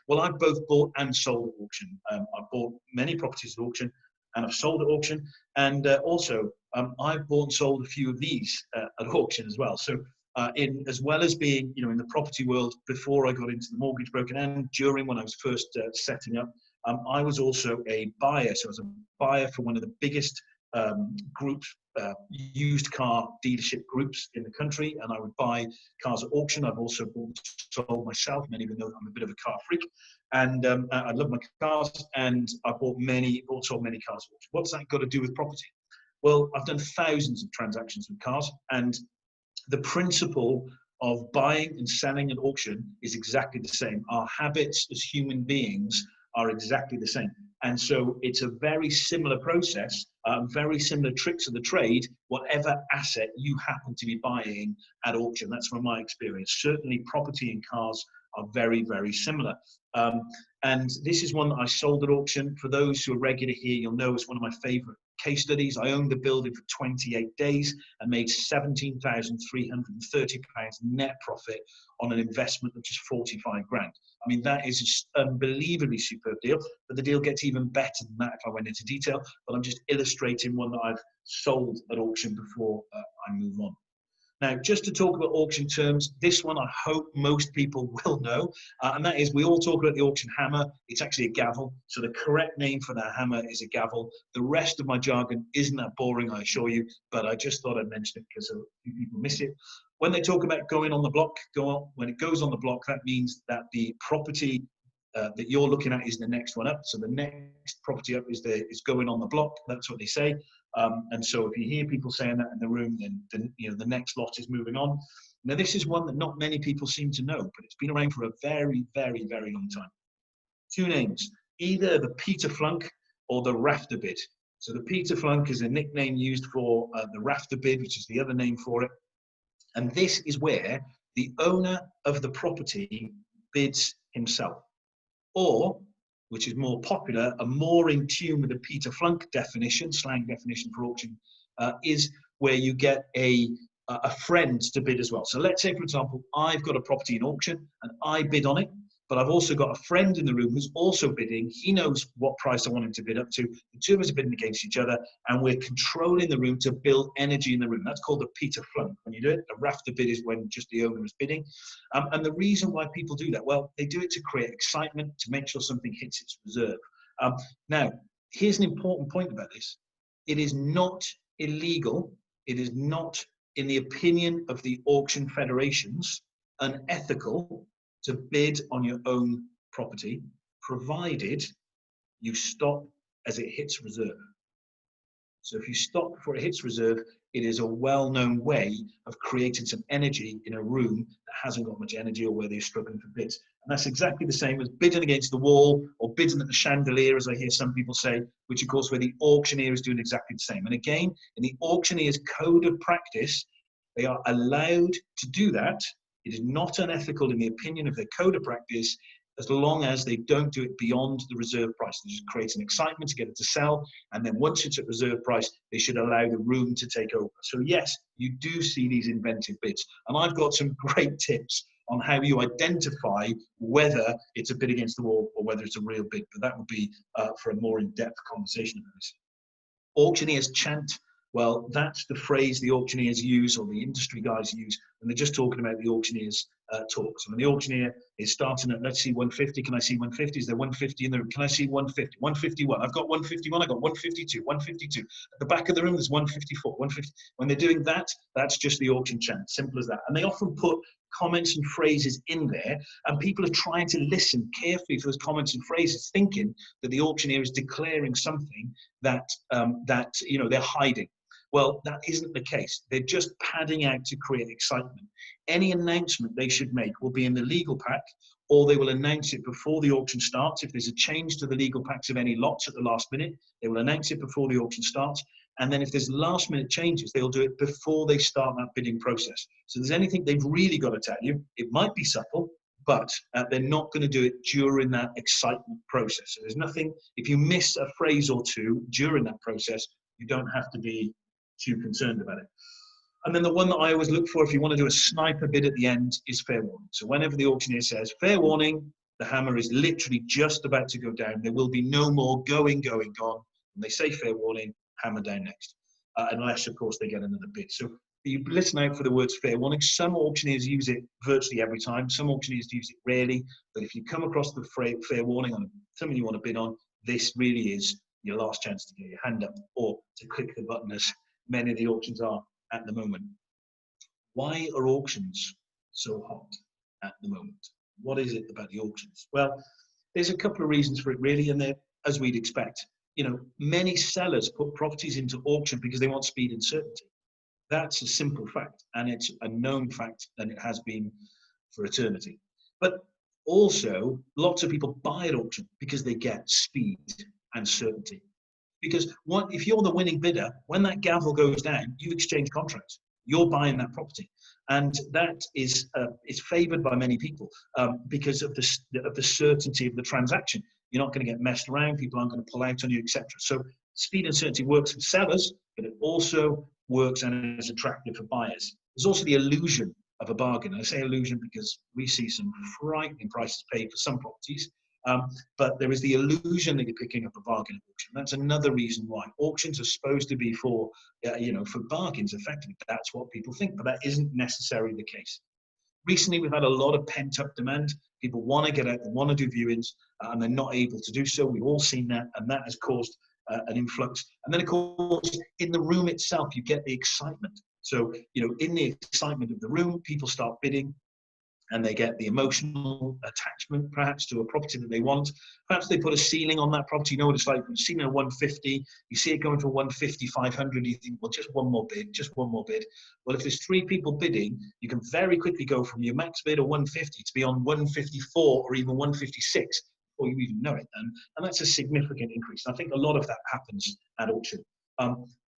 Well, I've both bought and sold at auction. I've bought many properties at auction, and I've sold at auction. And also, I've bought and sold a few of these at auction as well. So as well as being, you know, in the property world before I got into the mortgage broker, and during when I was first setting up, I was also a buyer. So I was a buyer for one of the biggest groups, used car dealership groups in the country, and I would buy cars at auction. I've also bought and sold myself, and even though I'm a bit of a car freak, and I love my cars, and I sold many cars at auction. What's that got to do with property? Well, I've done thousands of transactions with cars, and the principle of buying and selling at auction is exactly the same. Our habits as human beings are exactly the same. And so it's a very similar process, very similar tricks of the trade, whatever asset you happen to be buying at auction. That's from my experience. Certainly property and cars are very, very similar. And this is one that I sold at auction. For those who are regular here, you'll know it's one of my favorite case studies. I owned the building for 28 days and made £17,330 net profit on an investment of just 45 grand. I mean, that is an unbelievably superb deal, but the deal gets even better than that if I went into detail, but I'm just illustrating one that I've sold at auction before I move on. Now, just to talk about auction terms, this one I hope most people will know, and that is, we all talk about the auction hammer. It's actually a gavel. So the correct name for that hammer is a gavel. The rest of my jargon isn't that boring, I assure you, but I just thought I'd mention it because a few people miss it. When they talk about going on the block, when it goes on the block, that means that the property that you're looking at is the next one up. So the next property up is going on the block. That's what they say. And so if you hear people saying that in the room, then you know the next lot is moving on. Now this is one that not many people seem to know, but it's been around for a very, very, very long time. Two names: either the Peter Flunk or the rafter bid. So the Peter Flunk is a nickname used for the rafter bid, which is the other name for it. And this is where the owner of the property bids himself, or, which is more popular, and more in tune with the Peter Flunk definition, slang definition for auction, is where you get a friend to bid as well. So let's say, for example, I've got a property in auction and I bid on it, but I've also got a friend in the room who's also bidding. He knows what price I want him to bid up to. The two of us are bidding against each other, and we're controlling the room to build energy in the room. That's called the Peter Flunk when you do it. A rafter bid is when just the owner is bidding. And the reason why people do that, well, they do it to create excitement, to make sure something hits its reserve. Now, here's an important point about this. It is not illegal. It is not, in the opinion of the auction federations, unethical to bid on your own property, provided you stop as it hits reserve. So if you stop before it hits reserve, It is a well-known way of creating some energy in a room that hasn't got much energy or where they're struggling for bids. And that's exactly the same as bidding against the wall or bidding at the chandelier, as I hear some people say, which of course where the auctioneer is doing exactly the same. And again, in the auctioneer's code of practice, they are allowed to do that. It is not unethical in the opinion of their code of practice, as long as they don't do it beyond the reserve price. They just create an excitement to get it to sell, and then once it's at reserve price, they should allow the room to take over. So yes, you do see these inventive bids, and I've got some great tips on how you identify whether it's a bid against the wall or whether it's a real bid, but that would be for a more in-depth conversation about this. Auctioneers chant. Well, that's the phrase the auctioneers use, or the industry guys use, when they're just talking about the auctioneers' talk. So when the auctioneer is starting at, let's see, 150, can I see 150? Is there 150 in the room? Can I see 150? 151. I've got 151. I've got 152. 152. At the back of the room, there's 154. 150. When they're doing that, that's just the auction chant. Simple as that. And they often put comments and phrases in there, and people are trying to listen carefully for those comments and phrases, thinking that the auctioneer is declaring something that they're hiding. Well, that isn't the case. They're just padding out to create excitement. Any announcement they should make will be in the legal pack, or they will announce it before the auction starts. If there's a change to the legal packs of any lots at the last minute, they will announce it before the auction starts. And then if there's last minute changes, they'll do it before they start that bidding process. So if there's anything they've really got to tell you, it might be subtle, but they're not going to do it during that excitement process. So there's nothing, if you miss a phrase or two during that process, you don't have to be too concerned about it. And then the one that I always look for if you want to do a sniper bid at the end is fair warning. So whenever the auctioneer says fair warning, the hammer is literally just about to go down. There will be no more going, gone. When they say fair warning, hammer down next. Unless, of course, they get another bid. So you listen out for the words fair warning. Some auctioneers use it virtually every time. Some auctioneers use it rarely. But if you come across the fair warning on something you want to bid on, this really is your last chance to get your hand up or to click the button, as many of the auctions are at the moment. Why are auctions so hot at the moment? What is it about the auctions? Well, there's a couple of reasons for it, really, and they're as we'd expect. Many sellers put properties into auction because they want speed and certainty. That's a simple fact, and it's a known fact, and it has been for eternity. But also, lots of people buy at auction because they get speed and certainty. Because if you're the winning bidder, when that gavel goes down, you've exchanged contracts. You're buying that property, and that is favoured by many people because of the certainty of the transaction. You're not going to get messed around. People aren't going to pull out on you, etc. So speed and certainty works for sellers, but it also works and is attractive for buyers. There's also the illusion of a bargain. And I say illusion because we see some frightening prices paid for some properties. But there is the illusion that you're picking up a bargain at auction. That's another reason why auctions are supposed to be for bargains. Effectively, that's what people think, but that isn't necessarily the case. Recently, we've had a lot of pent-up demand. People want to get out, they want to do viewings, and they're not able to do so. We've all seen that, and that has caused an influx. And then, of course, in the room itself, you get the excitement. So, in the excitement of the room, people start bidding, and they get the emotional attachment perhaps to a property that they want. Perhaps they put a ceiling on that property. You know what it's like, ceiling at 150, you see it going for 150, 500, you think, well, just one more bid, just one more bid. Well, if there's 3 people bidding, you can very quickly go from your max bid of 150 to be on 154 or even 156 before you even know it. And that's a significant increase. And I think a lot of that happens at auction.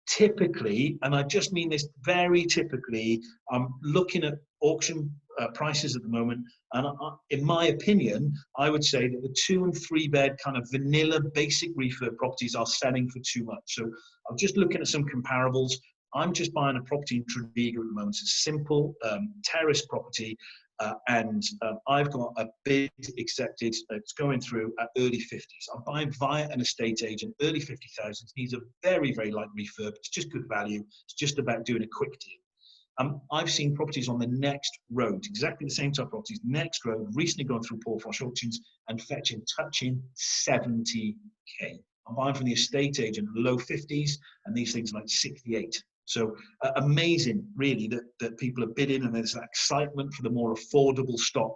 Typically, and I just mean this very typically, I'm looking at auction prices at the moment, and in my opinion, I would say that the 2 and 3 bed kind of vanilla basic refurb properties are selling for too much. So I'm just looking at some comparables. I'm just buying a property in Treviga at the moment. It's a simple terrace property, and I've got a bid accepted. It's going through at early 50s. I'm buying via an estate agent, early 50,000. Needs a very, very light refurb. It's just good value. It's just about doing a quick deal. I've seen properties on the next road, exactly the same type of properties, next road, recently gone through Paul Frosh auctions and touching 70k. I'm buying from the estate agent, low 50s, and these things are like 68. So amazing, really, that people are bidding, and there's that excitement for the more affordable stock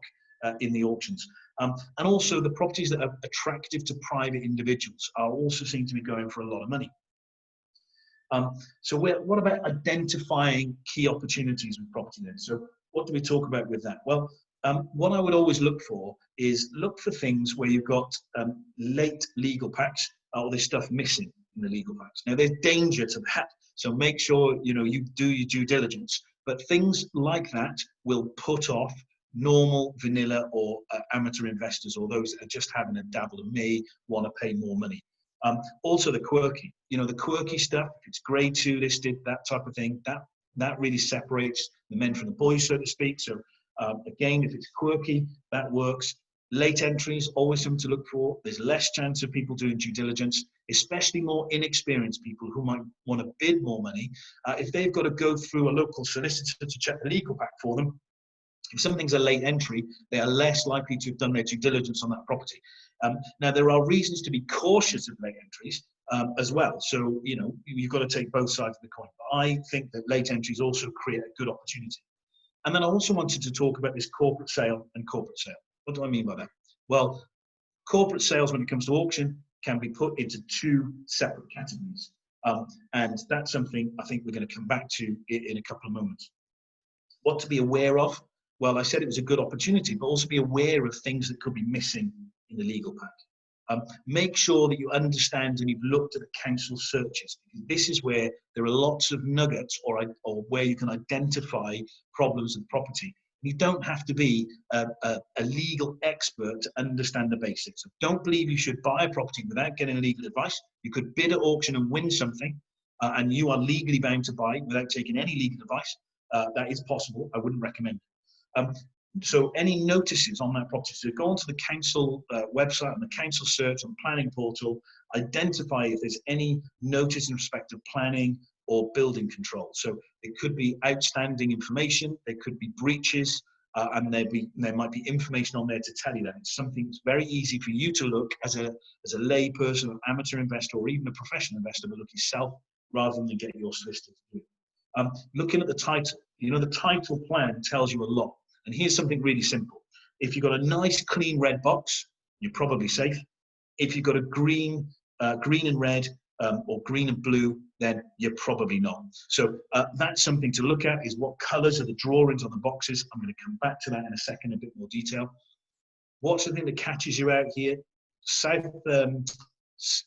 in the auctions. And also the properties that are attractive to private individuals are also seem to be going for a lot of money. So what about identifying key opportunities with property then? So what do we talk about with that? Well, what I would always look for is look for things where you've got late legal packs or there's stuff missing in the legal packs. Now, there's danger to that, so make sure you do your due diligence. But things like that will put off normal vanilla or amateur investors, or those that are just having a dabble and may want to pay more money. Also the quirky stuff, if it's grade 2 listed, that type of thing, that really separates the men from the boys, so to speak. So again, if it's quirky, that works. Late entries, always something to look for. There's less chance of people doing due diligence, especially more inexperienced people who might want to bid more money. If they've got to go through a local solicitor to check the legal pack for them, if something's a late entry, they are less likely to have done their due diligence on that property. Now, there are reasons to be cautious of late entries as well. So, you've got to take both sides of the coin. But I think that late entries also create a good opportunity. And then I also wanted to talk about this corporate sale and corporate sale. What do I mean by that? Well, corporate sales, when it comes to auction, can be put into 2 separate categories. And that's something I think we're going to come back to in a couple of moments. What to be aware of? Well, I said it was a good opportunity, but also be aware of things that could be missing in the legal pack. Make sure that you understand and you've looked at the council searches. This is where there are lots of nuggets or where you can identify problems with property. You don't have to be a legal expert to understand the basics. So don't believe you should buy a property without getting legal advice. You could bid at auction and win something, and you are legally bound to buy without taking any legal advice. That is possible. I wouldn't recommend it. So any notices on that property, so go onto the council website, on the council search, on planning portal, identify if there's any notice in respect of planning or building control. So it could be outstanding information, there could be breaches, and there might be information on there to tell you that. It's something that's very easy for you to look as a lay person, an amateur investor, or even a professional investor, but look yourself rather than get your solicitor to do it. Looking at the title, the title plan tells you a lot. And here's something really simple. If you've got a nice clean red box, you're probably safe. If you've got a green and red or green and blue, then you're probably not. So that's something to look at, is what colors are the drawings on the boxes. I'm going to come back to that in a second in a bit more detail. What's the thing that catches you out here?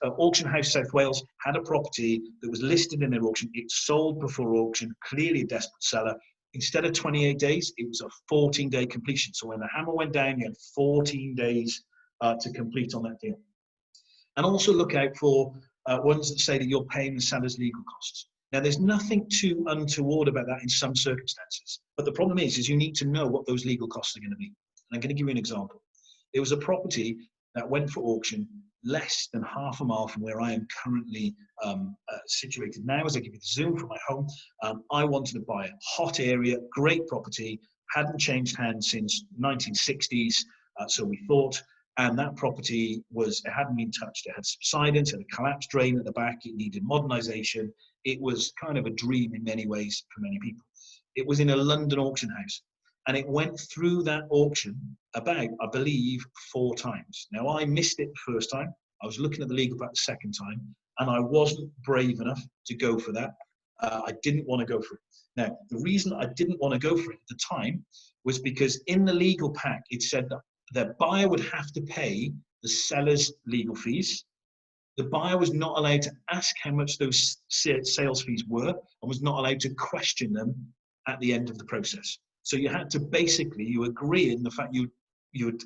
Auction House South Wales had a property that was listed in their auction. It sold before auction, clearly a desperate seller. Instead of 28 days, it was a 14-day completion. So when the hammer went down, you had 14 days to complete on that deal. And also look out for ones that say that you're paying the seller's legal costs. Now, there's nothing too untoward about that in some circumstances. But the problem is you need to know what those legal costs are going to be. And I'm going to give you an example. There was a property that went for auction less than half a mile from where I am currently situated now. As I give you the zoom from my home, I wanted to buy a hot area, great property, hadn't changed hands since 1960s, so we thought, and that property it hadn't been touched. It had subsidence, it had a collapsed drain at the back, it needed modernisation. It was kind of a dream in many ways for many people. It was in a London auction house. And it went through that auction about, I believe, 4 times. Now, I missed it the first time. I was looking at the legal pack the second time, and I wasn't brave enough to go for that. I didn't want to go for it. Now, the reason I didn't want to go for it at the time was because in the legal pack, it said that the buyer would have to pay the seller's legal fees. The buyer was not allowed to ask how much those sales fees were, and was not allowed to question them at the end of the process. So you had to you agree in the fact you would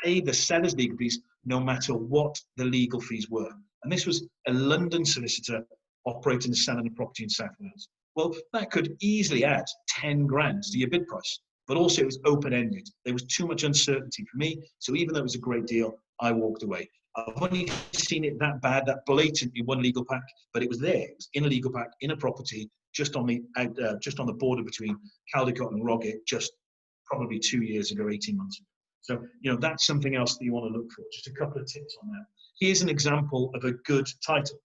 pay the seller's legal fees no matter what the legal fees were. And this was a London solicitor operating and selling a property in South Wales. Well, that could easily add 10 grand to your bid price, but also it was open-ended. There was too much uncertainty for me. So even though it was a great deal, I walked away. I've only seen it that bad, that blatant in one legal pack, but it was there. It was in a legal pack, in a property, just on the border between Caldicot and Roggett, just probably 2 years ago, 18 months ago. So, that's something else that you want to look for. Just a couple of tips on that. Here's an example of a good title.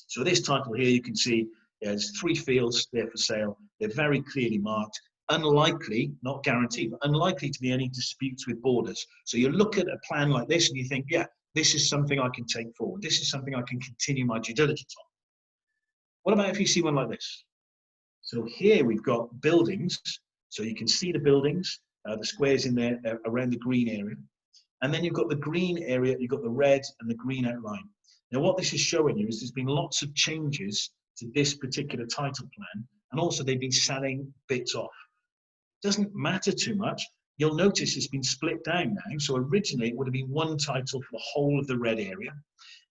So this title here, you can see there's 3 fields there for sale. They're very clearly marked. Unlikely, not guaranteed, but unlikely to be any disputes with borders. So you look at a plan like this and you think, yeah, this is something I can take forward. This is something I can continue my due diligence on. What about if you see one like this? So here we've got buildings. So you can see the buildings, the squares in there around the green area. And then you've got the green area, you've got the red and the green outline. Now what this is showing you is there's been lots of changes to this particular title plan, and also they've been selling bits off. Doesn't matter too much. You'll notice it's been split down now. So originally it would have been one title for the whole of the red area.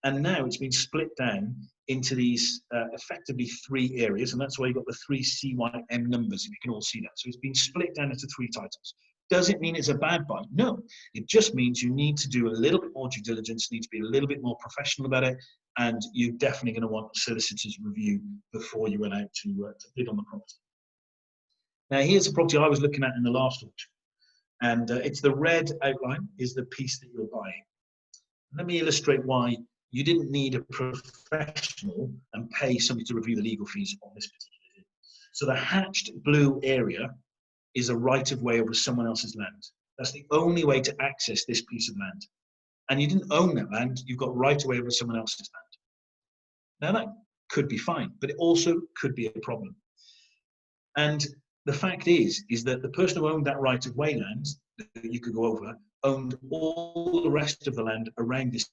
And now it's been split down into these effectively 3 areas. And that's why you've got the 3 CYM numbers, if you can all see that. So it's been split down into 3 titles. Does it mean it's a bad buy? No, it just means you need to do a little bit more due diligence, need to be a little bit more professional about it, and you're definitely going to want a solicitor's review before you went out to bid on the property. Now here's a property I was looking at in the last auction, and it's the red outline is the piece that you're buying. Let me illustrate why you didn't need a professional and pay somebody to review the legal fees on this particular deal. So the hatched blue area is a right of way over someone else's land. That's the only way to access this piece of land. And you didn't own that land, you've got right of way over someone else's land. Now that could be fine, but it also could be a problem. And the fact is that the person who owned that right of way land that you could go over owned all the rest of the land around this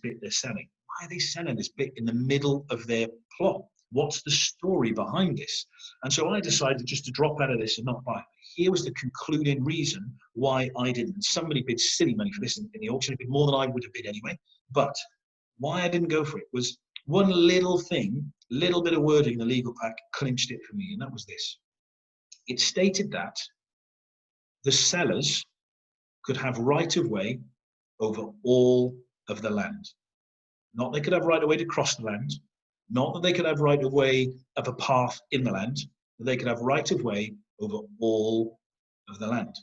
bit they're selling. Why are they selling this bit in the middle of their plot? What's the story behind this? And so I decided just to drop out of this and not buy it. Here was the concluding reason why I didn't. Somebody bid silly money for this in the auction. It bid more than I would have bid anyway. But why I didn't go for it was one little thing, little bit of wording in the legal pack clinched it for me, and that was this. It stated that the sellers could have right of way over all of the land. Not they could have right of way to cross the land, not that they could have right of way of a path in the land, but they could have right of way over all of the land.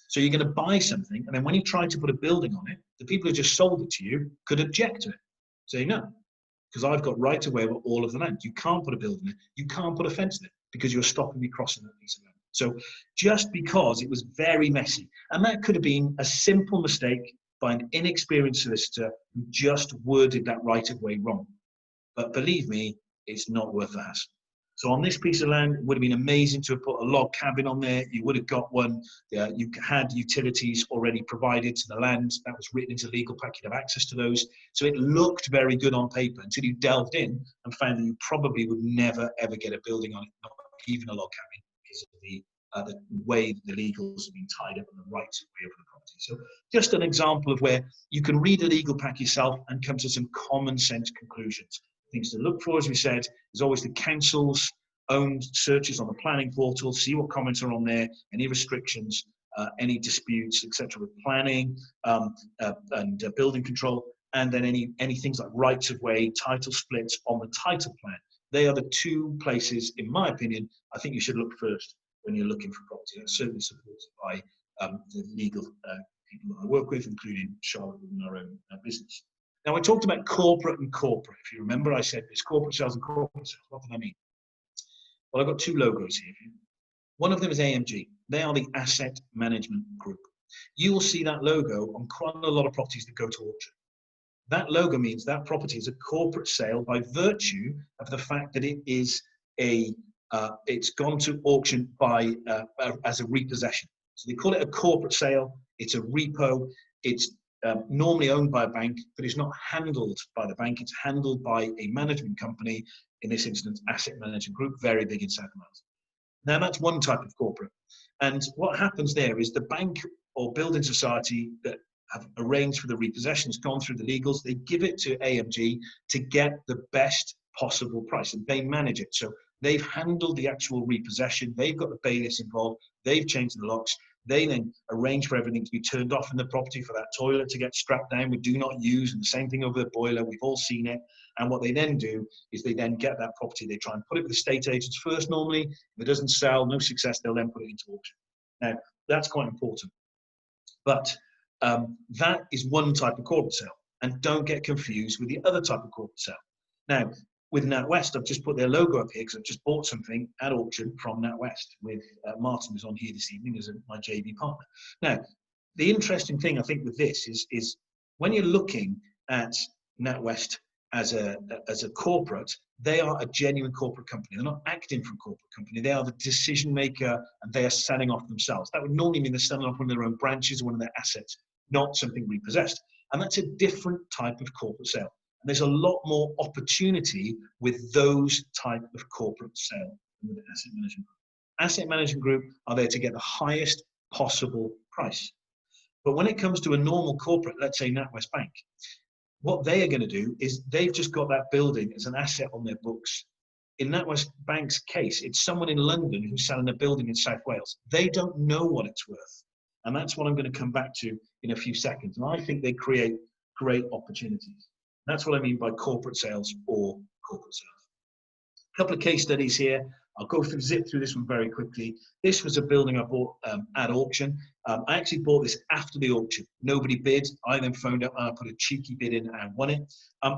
So you're going to buy something, and then when you try to put a building on it, the people who just sold it to you could object to it, say no, because I've got right of way over all of the land. You can't put a building in it, you can't put a fence in it, because you're stopping me crossing that piece of land. So just because it was very messy, and that could have been a simple mistake by an inexperienced solicitor who just worded that right of way wrong. But believe me, it's not worth the hassle. So on this piece of land, it would have been amazing to have put a log cabin on there. You would have got one. You had utilities already provided to the land. That was written into the legal pack. You'd have access to those. So it looked very good on paper until you delved in and found that you probably would never, ever get a building on it, not even a log cabin, because of the way the legals have been tied up and the rights of way over the property. So just an example of where you can read the legal pack yourself and come to some common sense conclusions. Things to look for, as we said, is always the council's own searches on the planning portal, see what comments are on there, any restrictions, any disputes, etc. with planning and building control, and then any things like rights of way, title splits on the title plan. They are the 2 places, in my opinion, I think you should look first when you're looking for property. That's certainly supported by the legal people that I work with, including Charlotte within our own business. Now, I talked about corporate and corporate. If you remember, I said there's corporate sales and corporate sales. What did I mean? Well, I've got 2 logos here. One of them is AMG. They are the asset management group. You will see that logo on quite a lot of properties that go to auction. That logo means that property is a corporate sale by virtue of the fact that it is it's gone to auction by as a repossession. So they call it a corporate sale. It's a repo. It's normally owned by a bank, but it's not handled by the bank. It's handled by a management company, in this instance, Asset Management Group, very big in South Wales. Now, that's one type of corporate. And what happens there is the bank or building society that have arranged for the repossession has gone through the legals. They give it to AMG to get the best possible price, and they manage it. So they've handled the actual repossession. They've got the bailiffs involved. They've changed the locks. They then arrange for everything to be turned off in the property, for that toilet to get strapped down with do not use, and the same thing over the boiler. We've all seen it. And what they then do is they then get that property. They try and put it with estate agents first normally. If it doesn't sell, no success, they'll then put it into auction. Now, that's quite important. But that is one type of corporate sale. And don't get confused with the other type of corporate sale. Now, with NatWest, I've just put their logo up here because I've just bought something at auction from NatWest with Martin, who's on here this evening as my JV partner. Now, the interesting thing I think with this is when you're looking at NatWest as a corporate, they are a genuine corporate company. They're not acting for a corporate company. They are the decision maker, and they are selling off themselves. That would normally mean they're selling off one of their own branches or one of their assets, not something repossessed. And that's a different type of corporate sale. And there's a lot more opportunity with those type of corporate sale than with the asset management group. Asset management group are there to get the highest possible price. But when it comes to a normal corporate, let's say NatWest Bank, what they are going to do is they've just got that building as an asset on their books. In NatWest Bank's case, it's someone in London who's selling a building in South Wales. They don't know what it's worth. And that's what I'm going to come back to in a few seconds. And I think they create great opportunities. That's what I mean by corporate sales or corporate sales. A couple of case studies here. I'll zip through this one very quickly. This was a building I bought at auction. I actually bought this after the auction. Nobody bid. I then phoned up and I put a cheeky bid in and won it.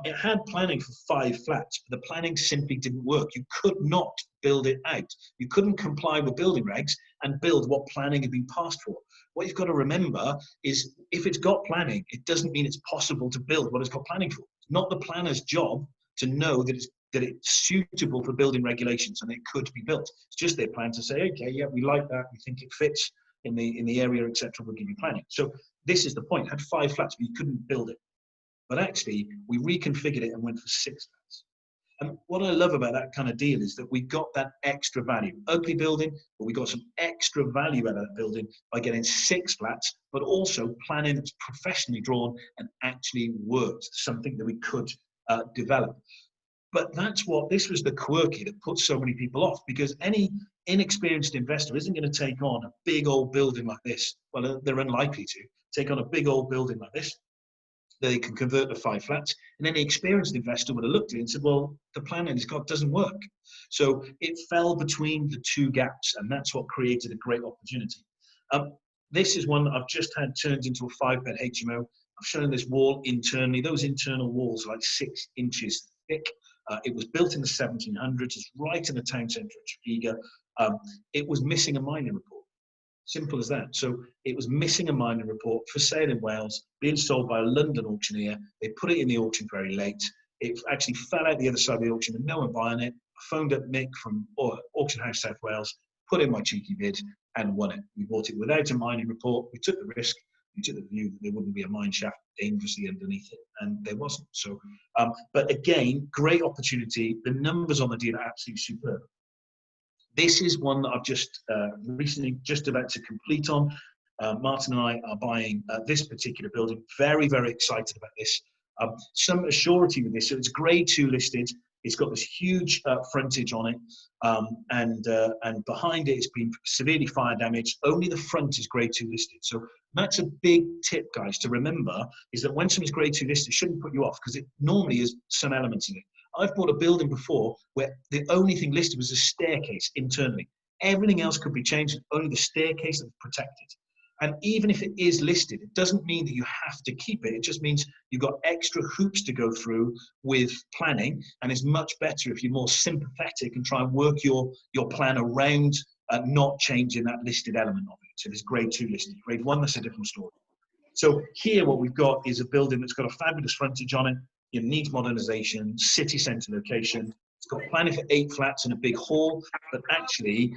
It had planning for 5 flats, but the planning simply didn't work. You could not build it out. You couldn't comply with building regs and build what planning had been passed for. What you've got to remember is if it's got planning, it doesn't mean it's possible to build what it's got planning for. It's not the planner's job to know that it's suitable for building regulations and it could be built. It's just their plan to say, okay, yeah, we like that, we think it fits in the area, etc. We'll give you planning. So this is the point. It had 5 flats, but you couldn't build it. But actually, we reconfigured it and went for 6 flats. And what I love about that kind of deal is that we got that extra value. Ugly building, but we got some extra value out of that building by getting 6 flats, but also planning that's professionally drawn and actually worked, something that we could develop. But this was the quirky that put so many people off, because any inexperienced investor isn't going to take on a big old building like this. Well, they're unlikely to take on a big old building like this. They can convert to 5 flats. And any experienced investor would have looked at it and said, well, the planning it's got doesn't work. So it fell between the 2 gaps, and that's what created a great opportunity. This is one that I've just had turned into a 5-bed HMO. I've shown this wall internally. Those internal walls are like 6 inches thick. It was built in the 1700s. It's right in the town centre of Tregear. It was missing a mining report. Simple as that. So it was missing a mining report, for sale in Wales, being sold by a London auctioneer. They put it in the auction very late. It actually fell out the other side of the auction with no one buying it. I phoned up Mick from Auction House South Wales, put in my cheeky bid and won it. We bought it without a mining report. We took the risk. We took the view that there wouldn't be a mine shaft dangerously underneath it, and there wasn't. So, but again, great opportunity. The numbers on the deal are absolutely superb. This is one that I've just recently just about to complete on. Martin and I are buying this particular building. Very, very excited about this. Some assurity with this. So it's grade 2 listed. It's got this huge frontage on it, and behind it it's been severely fire damaged. Only the front is grade 2 listed. So that's a big tip, guys, to remember, is that when something's grade 2 listed, it shouldn't put you off, because it normally is some elements in it. I've bought a building before where the only thing listed was a staircase internally. Everything else could be changed, only the staircase that was protected. And even if it is listed, it doesn't mean that you have to keep it. It just means you've got extra hoops to go through with planning, and it's much better if you're more sympathetic and try and work your plan around not changing that listed element of it. So there's grade 2 listed. Grade 1, that's a different story. So here what we've got is a building that's got a fabulous frontage on it. It needs modernisation, city centre location. It's got planning for 8 flats and a big hall, but actually,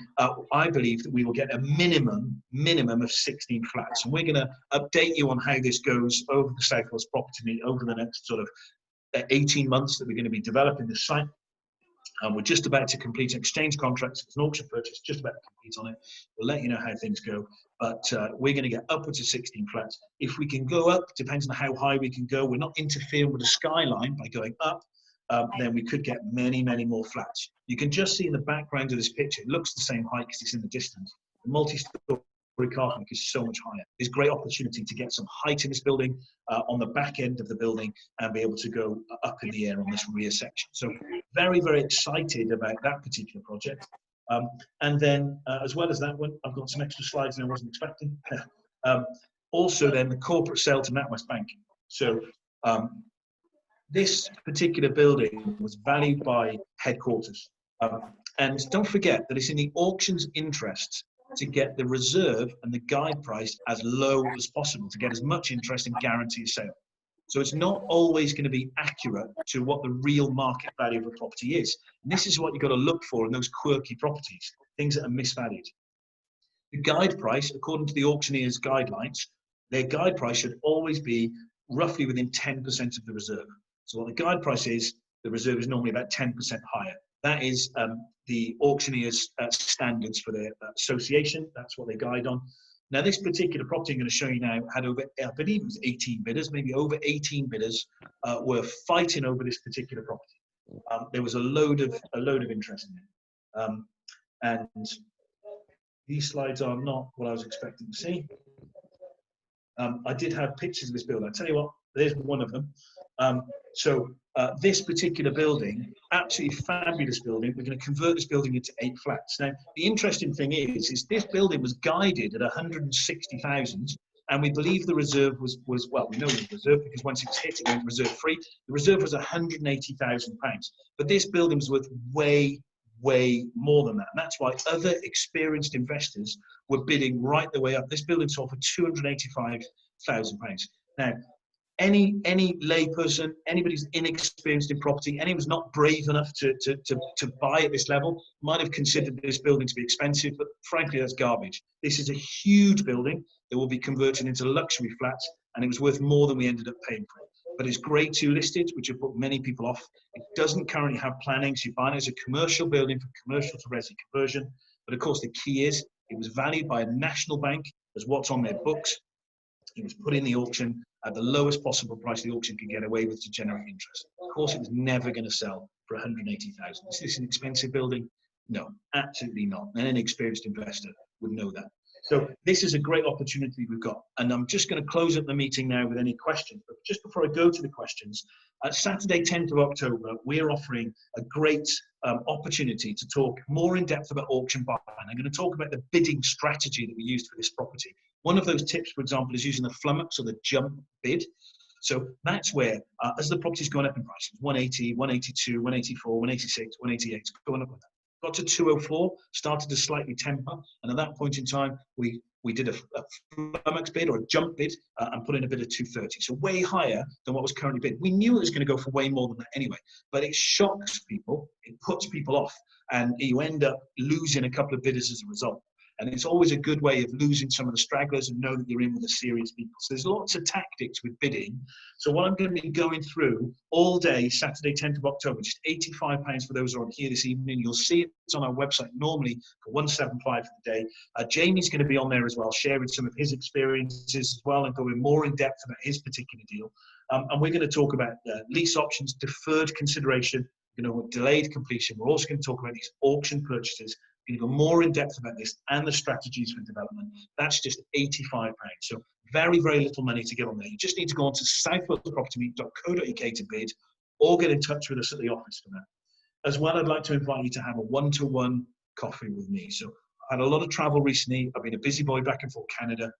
I believe that we will get a minimum of 16 flats. And we're going to update you on how this goes over the South Wales Property Meet over the next sort of 18 months that we're going to be developing this site. We're just about to complete exchange contracts. It's an auction purchase, just about to complete on it. We'll let you know how things go. But we're going to get upwards of 16 flats. If we can go up, depends on how high we can go. We're not interfering with the skyline by going up. Then we could get many, many more flats. You can just see in the background of this picture, it looks the same height because it's in the distance. The multi-story car park is so much higher. There's great opportunity to get some height in this building, on the back end of the building, and be able to go up in the air on this rear section. So very, very excited about that particular project. And then as well as that one, I've got some extra slides that I wasn't expecting. Also then the corporate sale to NatWest Bank. So this particular building was valued by headquarters. And don't forget that it's in the auction's interest to get the reserve and the guide price as low as possible, to get as much interest and guarantee a sale. So it's not always going to be accurate to what the real market value of a property is. And this is what you've got to look for in those quirky properties, things that are misvalued. The guide price, according to the auctioneer's guidelines, their guide price should always be roughly within 10% of the reserve. So what the guide price is, the reserve is normally about 10% higher. That is the auctioneer's standards for their association. That's what they guide on. Now, this particular property I'm going to show you now had over, I believe it was 18 bidders, maybe over 18 bidders were fighting over this particular property. There was a load of interest in it. And these slides are not what I was expecting to see. I did have pictures of this building. I'll tell you what, there's one of them. This particular building, absolutely fabulous building. We're going to convert this building into 8 flats. Now, the interesting thing is this building was guided at 160,000, and we believe the reserve was well, we know the reserve because once it's hit, it went reserve free. The reserve was £180,000, but this building was worth way more than that. And that's why other experienced investors were bidding right the way up. This building sold for £285,000. Now, any layperson, anybody who's inexperienced in property, anyone who's not brave enough to buy at this level might have considered this building to be expensive, but frankly, that's garbage. This is a huge building that will be converted into luxury flats, and it was worth more than we ended up paying for it. But it's grade 2 listed, which have put many people off. It doesn't currently have planning, so you buy it as a commercial building for commercial to resi conversion. But of course, the key is it was valued by a national bank as what's on their books. It was put in the auction at the lowest possible price the auction could get away with to generate interest. Of course, it was never going to sell for 180,000. Is this an expensive building? No, absolutely not. And any experienced investor would know that. So this is a great opportunity we've got. And I'm just going to close up the meeting now with any questions. But just before I go to the questions, Saturday, 10th of October, we're offering a great opportunity to talk more in depth about auction buying. I'm going to talk about the bidding strategy that we used for this property. One of those tips, for example, is using the flummox or the jump bid. So that's where, as the property's gone up in price, 180, 182, 184, 186, 188, it's going up with that. Got to 204, started to slightly temper, and at that point in time, we did a flummox bid or a jump bid and put in a bid of 230, so way higher than what was currently bid. We knew it was going to go for way more than that anyway, but it shocks people, it puts people off, and you end up losing a couple of bidders as a result. And it's always a good way of losing some of the stragglers and know that you're in with the serious people. So there's lots of tactics with bidding. So what I'm going to be going through all day, Saturday, 10th of October, just £85 for those who are on here this evening. You'll see it's on our website normally for £175 for the day. Jamie's going to be on there as well, sharing some of his experiences as well and going more in depth about his particular deal. And we're going to talk about lease options, deferred consideration, delayed completion. We're also going to talk about these auction purchases. We're going to go more in depth about this and the strategies for development. That's just £85. So very, very little money to get on there. You just need to go on to southwalespropertymeet.co.uk to bid or get in touch with us at the office for that. As well, I'd like to invite you to have a one-to-one coffee with me. So I've had a lot of travel recently. I've been a busy boy back and forth Canada.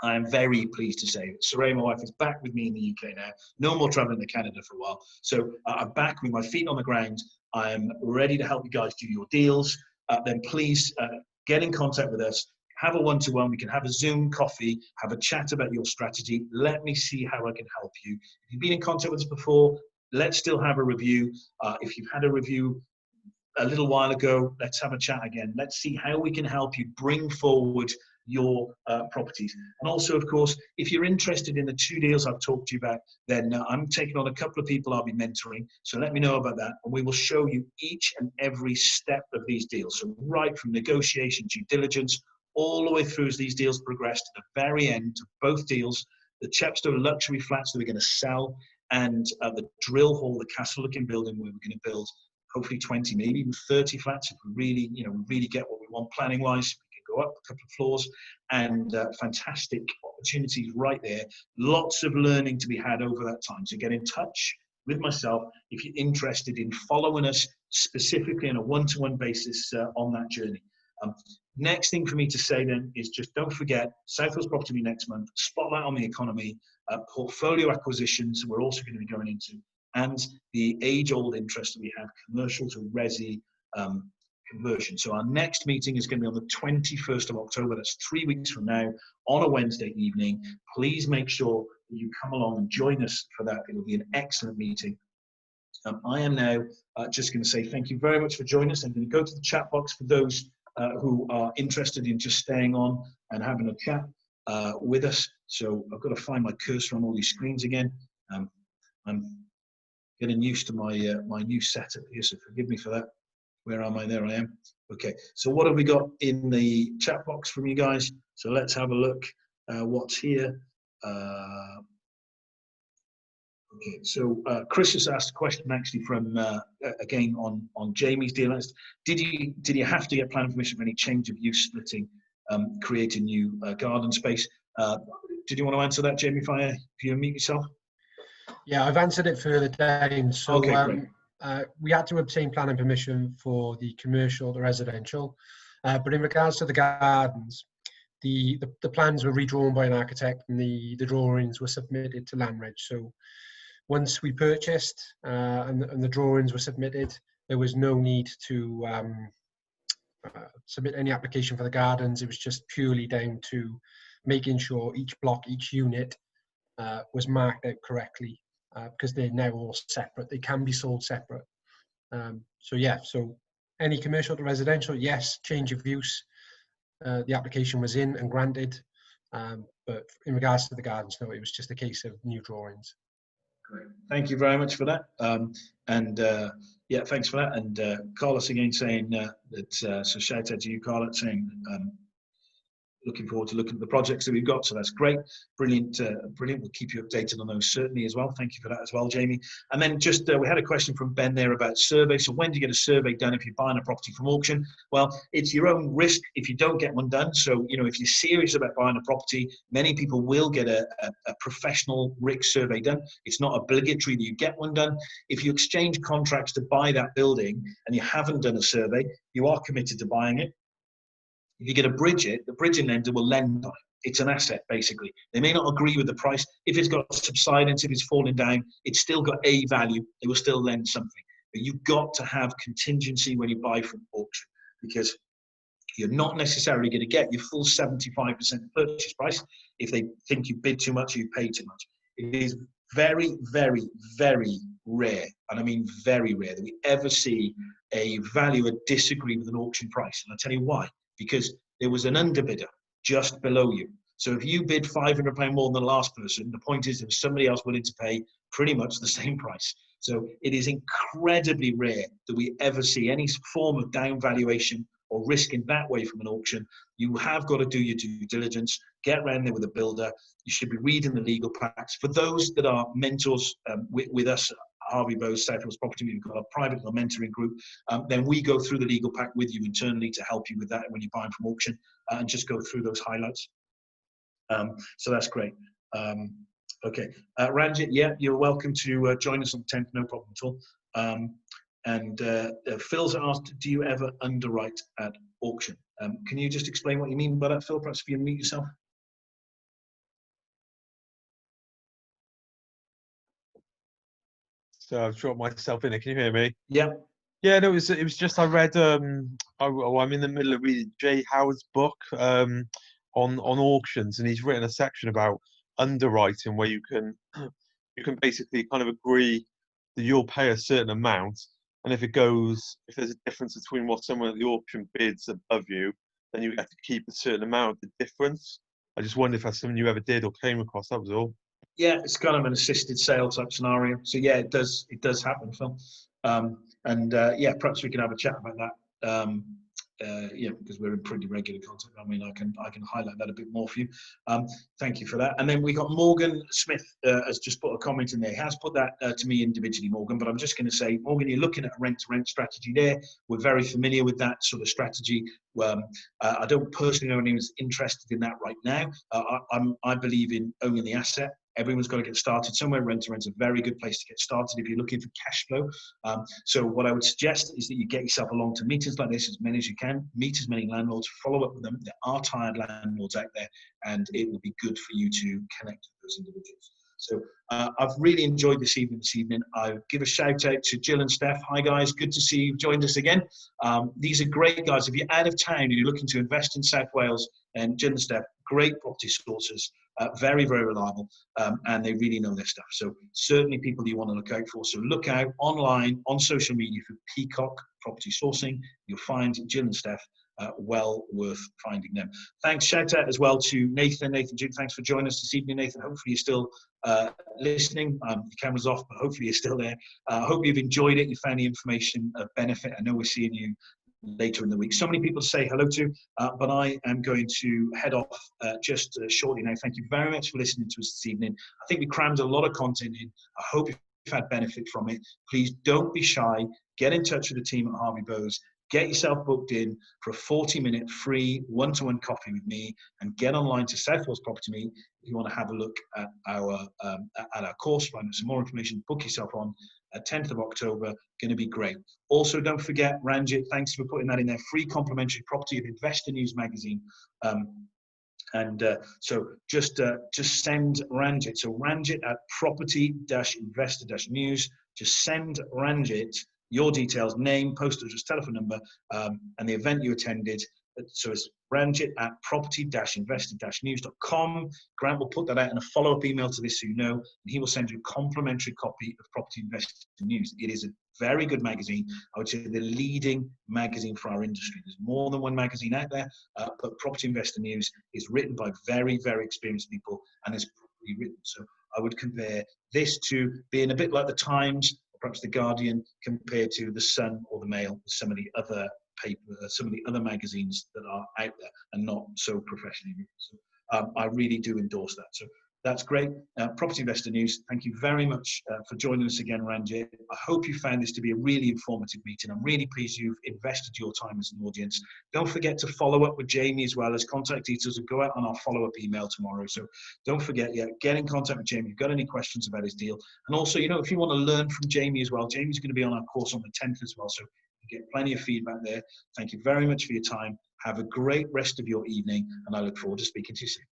I am very pleased to say that Saray, my wife, is back with me in the UK now. No more traveling to Canada for a while. So I'm back with my feet on the ground. I'm ready to help you guys do your deals. Then please get in contact with us, have a one-to-one, we can have a Zoom coffee, have a chat about your strategy. Let me see how I can help you. If you've been in contact with us before, let's still have a review. If you've had a review a little while ago, let's have a chat again. Let's see how we can help you bring forward your properties. And also, of course, if you're interested in the 2 deals I've talked to you about, then I'm taking on a couple of people I'll be mentoring. So let me know about that. And we will show you each and every step of these deals. So right from negotiation, due diligence, all the way through as these deals progress to the very end of both deals, the Chepstow luxury flats that we're going to sell and the drill hall, the castle looking building where we're going to build hopefully 20, maybe even 30 flats if we really get what we want planning wise. Go up a couple of floors and fantastic opportunities right there. Lots of learning to be had over that time. So get in touch with myself if you're interested in following us specifically on a one-to-one basis on that journey. Next thing for me to say then is just don't forget South Wales Property Meet next month, spotlight on the economy, portfolio acquisitions we're also going to be going into, and the age-old interest that we have, commercial to resi conversion. So our next meeting is going to be on the 21st of October. That's 3 weeks from now on a Wednesday evening. Please make sure that you come along and join us for that. It'll be an excellent meeting. I am now just going to say thank you very much for joining us. I'm going to go to the chat box for those who are interested in just staying on and having a chat with us. So I've got to find my cursor on all these screens again. I'm getting used to my my new setup here, so forgive me for that. Where am I? There I am. Okay, so what have we got in the chat box from you guys? So let's have a look what's here. Okay, so Chris has asked a question actually from again on Jamie's deal. Did you have to get planning permission for any change of use, splitting, creating new garden space? Did you want to answer that, Jamie? If you unmute yourself. Yeah, I've answered it further down. So okay, great. We had to obtain planning permission for the commercial, the residential, but in regards to the gardens, the plans were redrawn by an architect and the drawings were submitted to Land Reg. So once we purchased and the drawings were submitted, there was no need to submit any application for the gardens. It was just purely down to making sure each block, each unit was marked out correctly, because they're now all separate. They can be sold separate. So yeah, so any commercial to residential, yes, change of use. The application was in and granted, but in regards to the gardens, no, it was just a case of new drawings. Great. Thank you very much for that. Yeah, thanks for that. And Carlos again saying that, so shout out to you, Carlos, saying looking forward to looking at the projects that we've got. So that's great. Brilliant. Brilliant. We'll keep you updated on those certainly as well. Thank you for that as well, Jamie. And then just, we had a question from Ben there about survey. So when do you get a survey done if you're buying a property from auction? Well, it's your own risk if you don't get one done. So, you know, if you're serious about buying a property, many people will get a professional RIC survey done. It's not obligatory that you get one done. If you exchange contracts to buy that building and you haven't done a survey, you are committed to buying it. If you get a Bridget, the bridging lender will lend on it. It's an asset, basically. They may not agree with the price. If it's got subsidence, if it's falling down, it's still got a value. They will still lend something. But you've got to have contingency when you buy from auction, because you're not necessarily going to get your full 75% purchase price if they think you bid too much or you pay too much. It is very, very, very rare, and I mean very rare, that we ever see a valuer disagree with an auction price. And I'll tell you why. Because there was an underbidder just below you. So if you bid £500 more than the last person, the point is there's somebody else willing to pay pretty much the same price. So it is incredibly rare that we ever see any form of down valuation or risk in that way from an auction. You have got to do your due diligence, get around there with a builder. You should be reading the legal packs. For those that are mentors with us, Harvey Bowes, South Wales Property, we've got a private mentoring group. Then we go through the legal pack with you internally to help you with that when you're buying from auction, and just go through those highlights. So that's great. Okay, Ranjit, yeah, you're welcome to join us on the 10th, no problem at all. Phil's asked, do you ever underwrite at auction? Can you just explain what you mean by that, Phil? Perhaps if you unmute yourself. So I've dropped myself in there. Can you hear me? Yeah. Yeah, no, it was just I read I'm in the middle of reading Jay Howard's book on auctions, and he's written a section about underwriting where you can basically kind of agree that you'll pay a certain amount, and if there's a difference between what someone at the auction bids above you, then you have to keep a certain amount of the difference. I just wondered if that's something you ever did or came across. That was all. Yeah, it's kind of an assisted sale type scenario. So yeah, it does happen, Phil. Yeah, perhaps we can have a chat about that. Yeah, because we're in pretty regular contact. I mean, I can highlight that a bit more for you. Thank you for that. And then we got Morgan Smith has just put a comment in there. He has put that to me individually, Morgan. But I'm just going to say, Morgan, you're looking at a rent-to-rent strategy there. We're very familiar with that sort of strategy. I don't personally know anyone who's interested in that right now. I believe in owning the asset. Everyone's got to get started somewhere. Rent-to-rent's a very good place to get started if you're looking for cash flow. So what I would suggest is that you get yourself along to meetings like this, as many as you can, meet as many landlords, follow up with them. There are tired landlords out there, and it will be good for you to connect with those individuals. So I've really enjoyed this evening. I give a shout out to Jill and Steph. Hi guys, good to see you joined us again. These are great guys. If you're out of town and you're looking to invest in South Wales, and Jill and Steph, great property sources. very, very reliable, and they really know their stuff. So certainly people you want to look out for. So look out online, on social media for Peacock Property Sourcing. You'll find Jill and Steph. Well worth finding them. Thanks, shout out as well to Nathan. Duke, thanks for joining us this evening, Nathan. Hopefully you're still listening. Your camera's off, but hopefully you're still there. I hope you've enjoyed it. You found the information of benefit. I know we're seeing you later in the week. So many people to say hello to, but I am going to head off just shortly now. Thank you very much for listening to us this evening. I think we crammed a lot of content in. I hope you've had benefit from it. Please don't be shy. Get in touch with the team at Harvey Bowes. Get yourself booked in for a 40-minute free one-to-one coffee with me, and get online to South Wales Property Meet if you want to have a look at our course, find out some more information, book yourself on 10th of October, going to be great. Also, don't forget Ranjit, thanks for putting that in there, free complimentary Property of Investor News magazine. So just send Ranjit, so Ranjit at property-investor-news, just send Ranjit your details, name, postal address, telephone number, and the event you attended. So it's Ranjit at property-investor-news.com. Grant will put that out in a follow-up email to this so you know, and he will send you a complimentary copy of Property Investor News. It is a very good magazine. I would say the leading magazine for our industry. There's more than one magazine out there, but Property Investor News is written by very, very experienced people and is properly written. So I would compare this to being a bit like the Times, perhaps the Guardian, compared to the Sun or the Mail, some of the other some of the other magazines that are out there and not so professionally written. So I really do endorse that. So that's great. Property Investor News, thank you very much for joining us again, Ranjit. I hope you found this to be a really informative meeting. I'm really pleased you've invested your time as an audience. Don't forget to follow up with Jamie as well. As contact details will go out on our follow-up email tomorrow. So don't forget, get in contact with Jamie if you've got any questions about his deal. And also, if you want to learn from Jamie as well, Jamie's going to be on our course on the 10th as well. So you get plenty of feedback there. Thank you very much for your time. Have a great rest of your evening, and I look forward to speaking to you soon.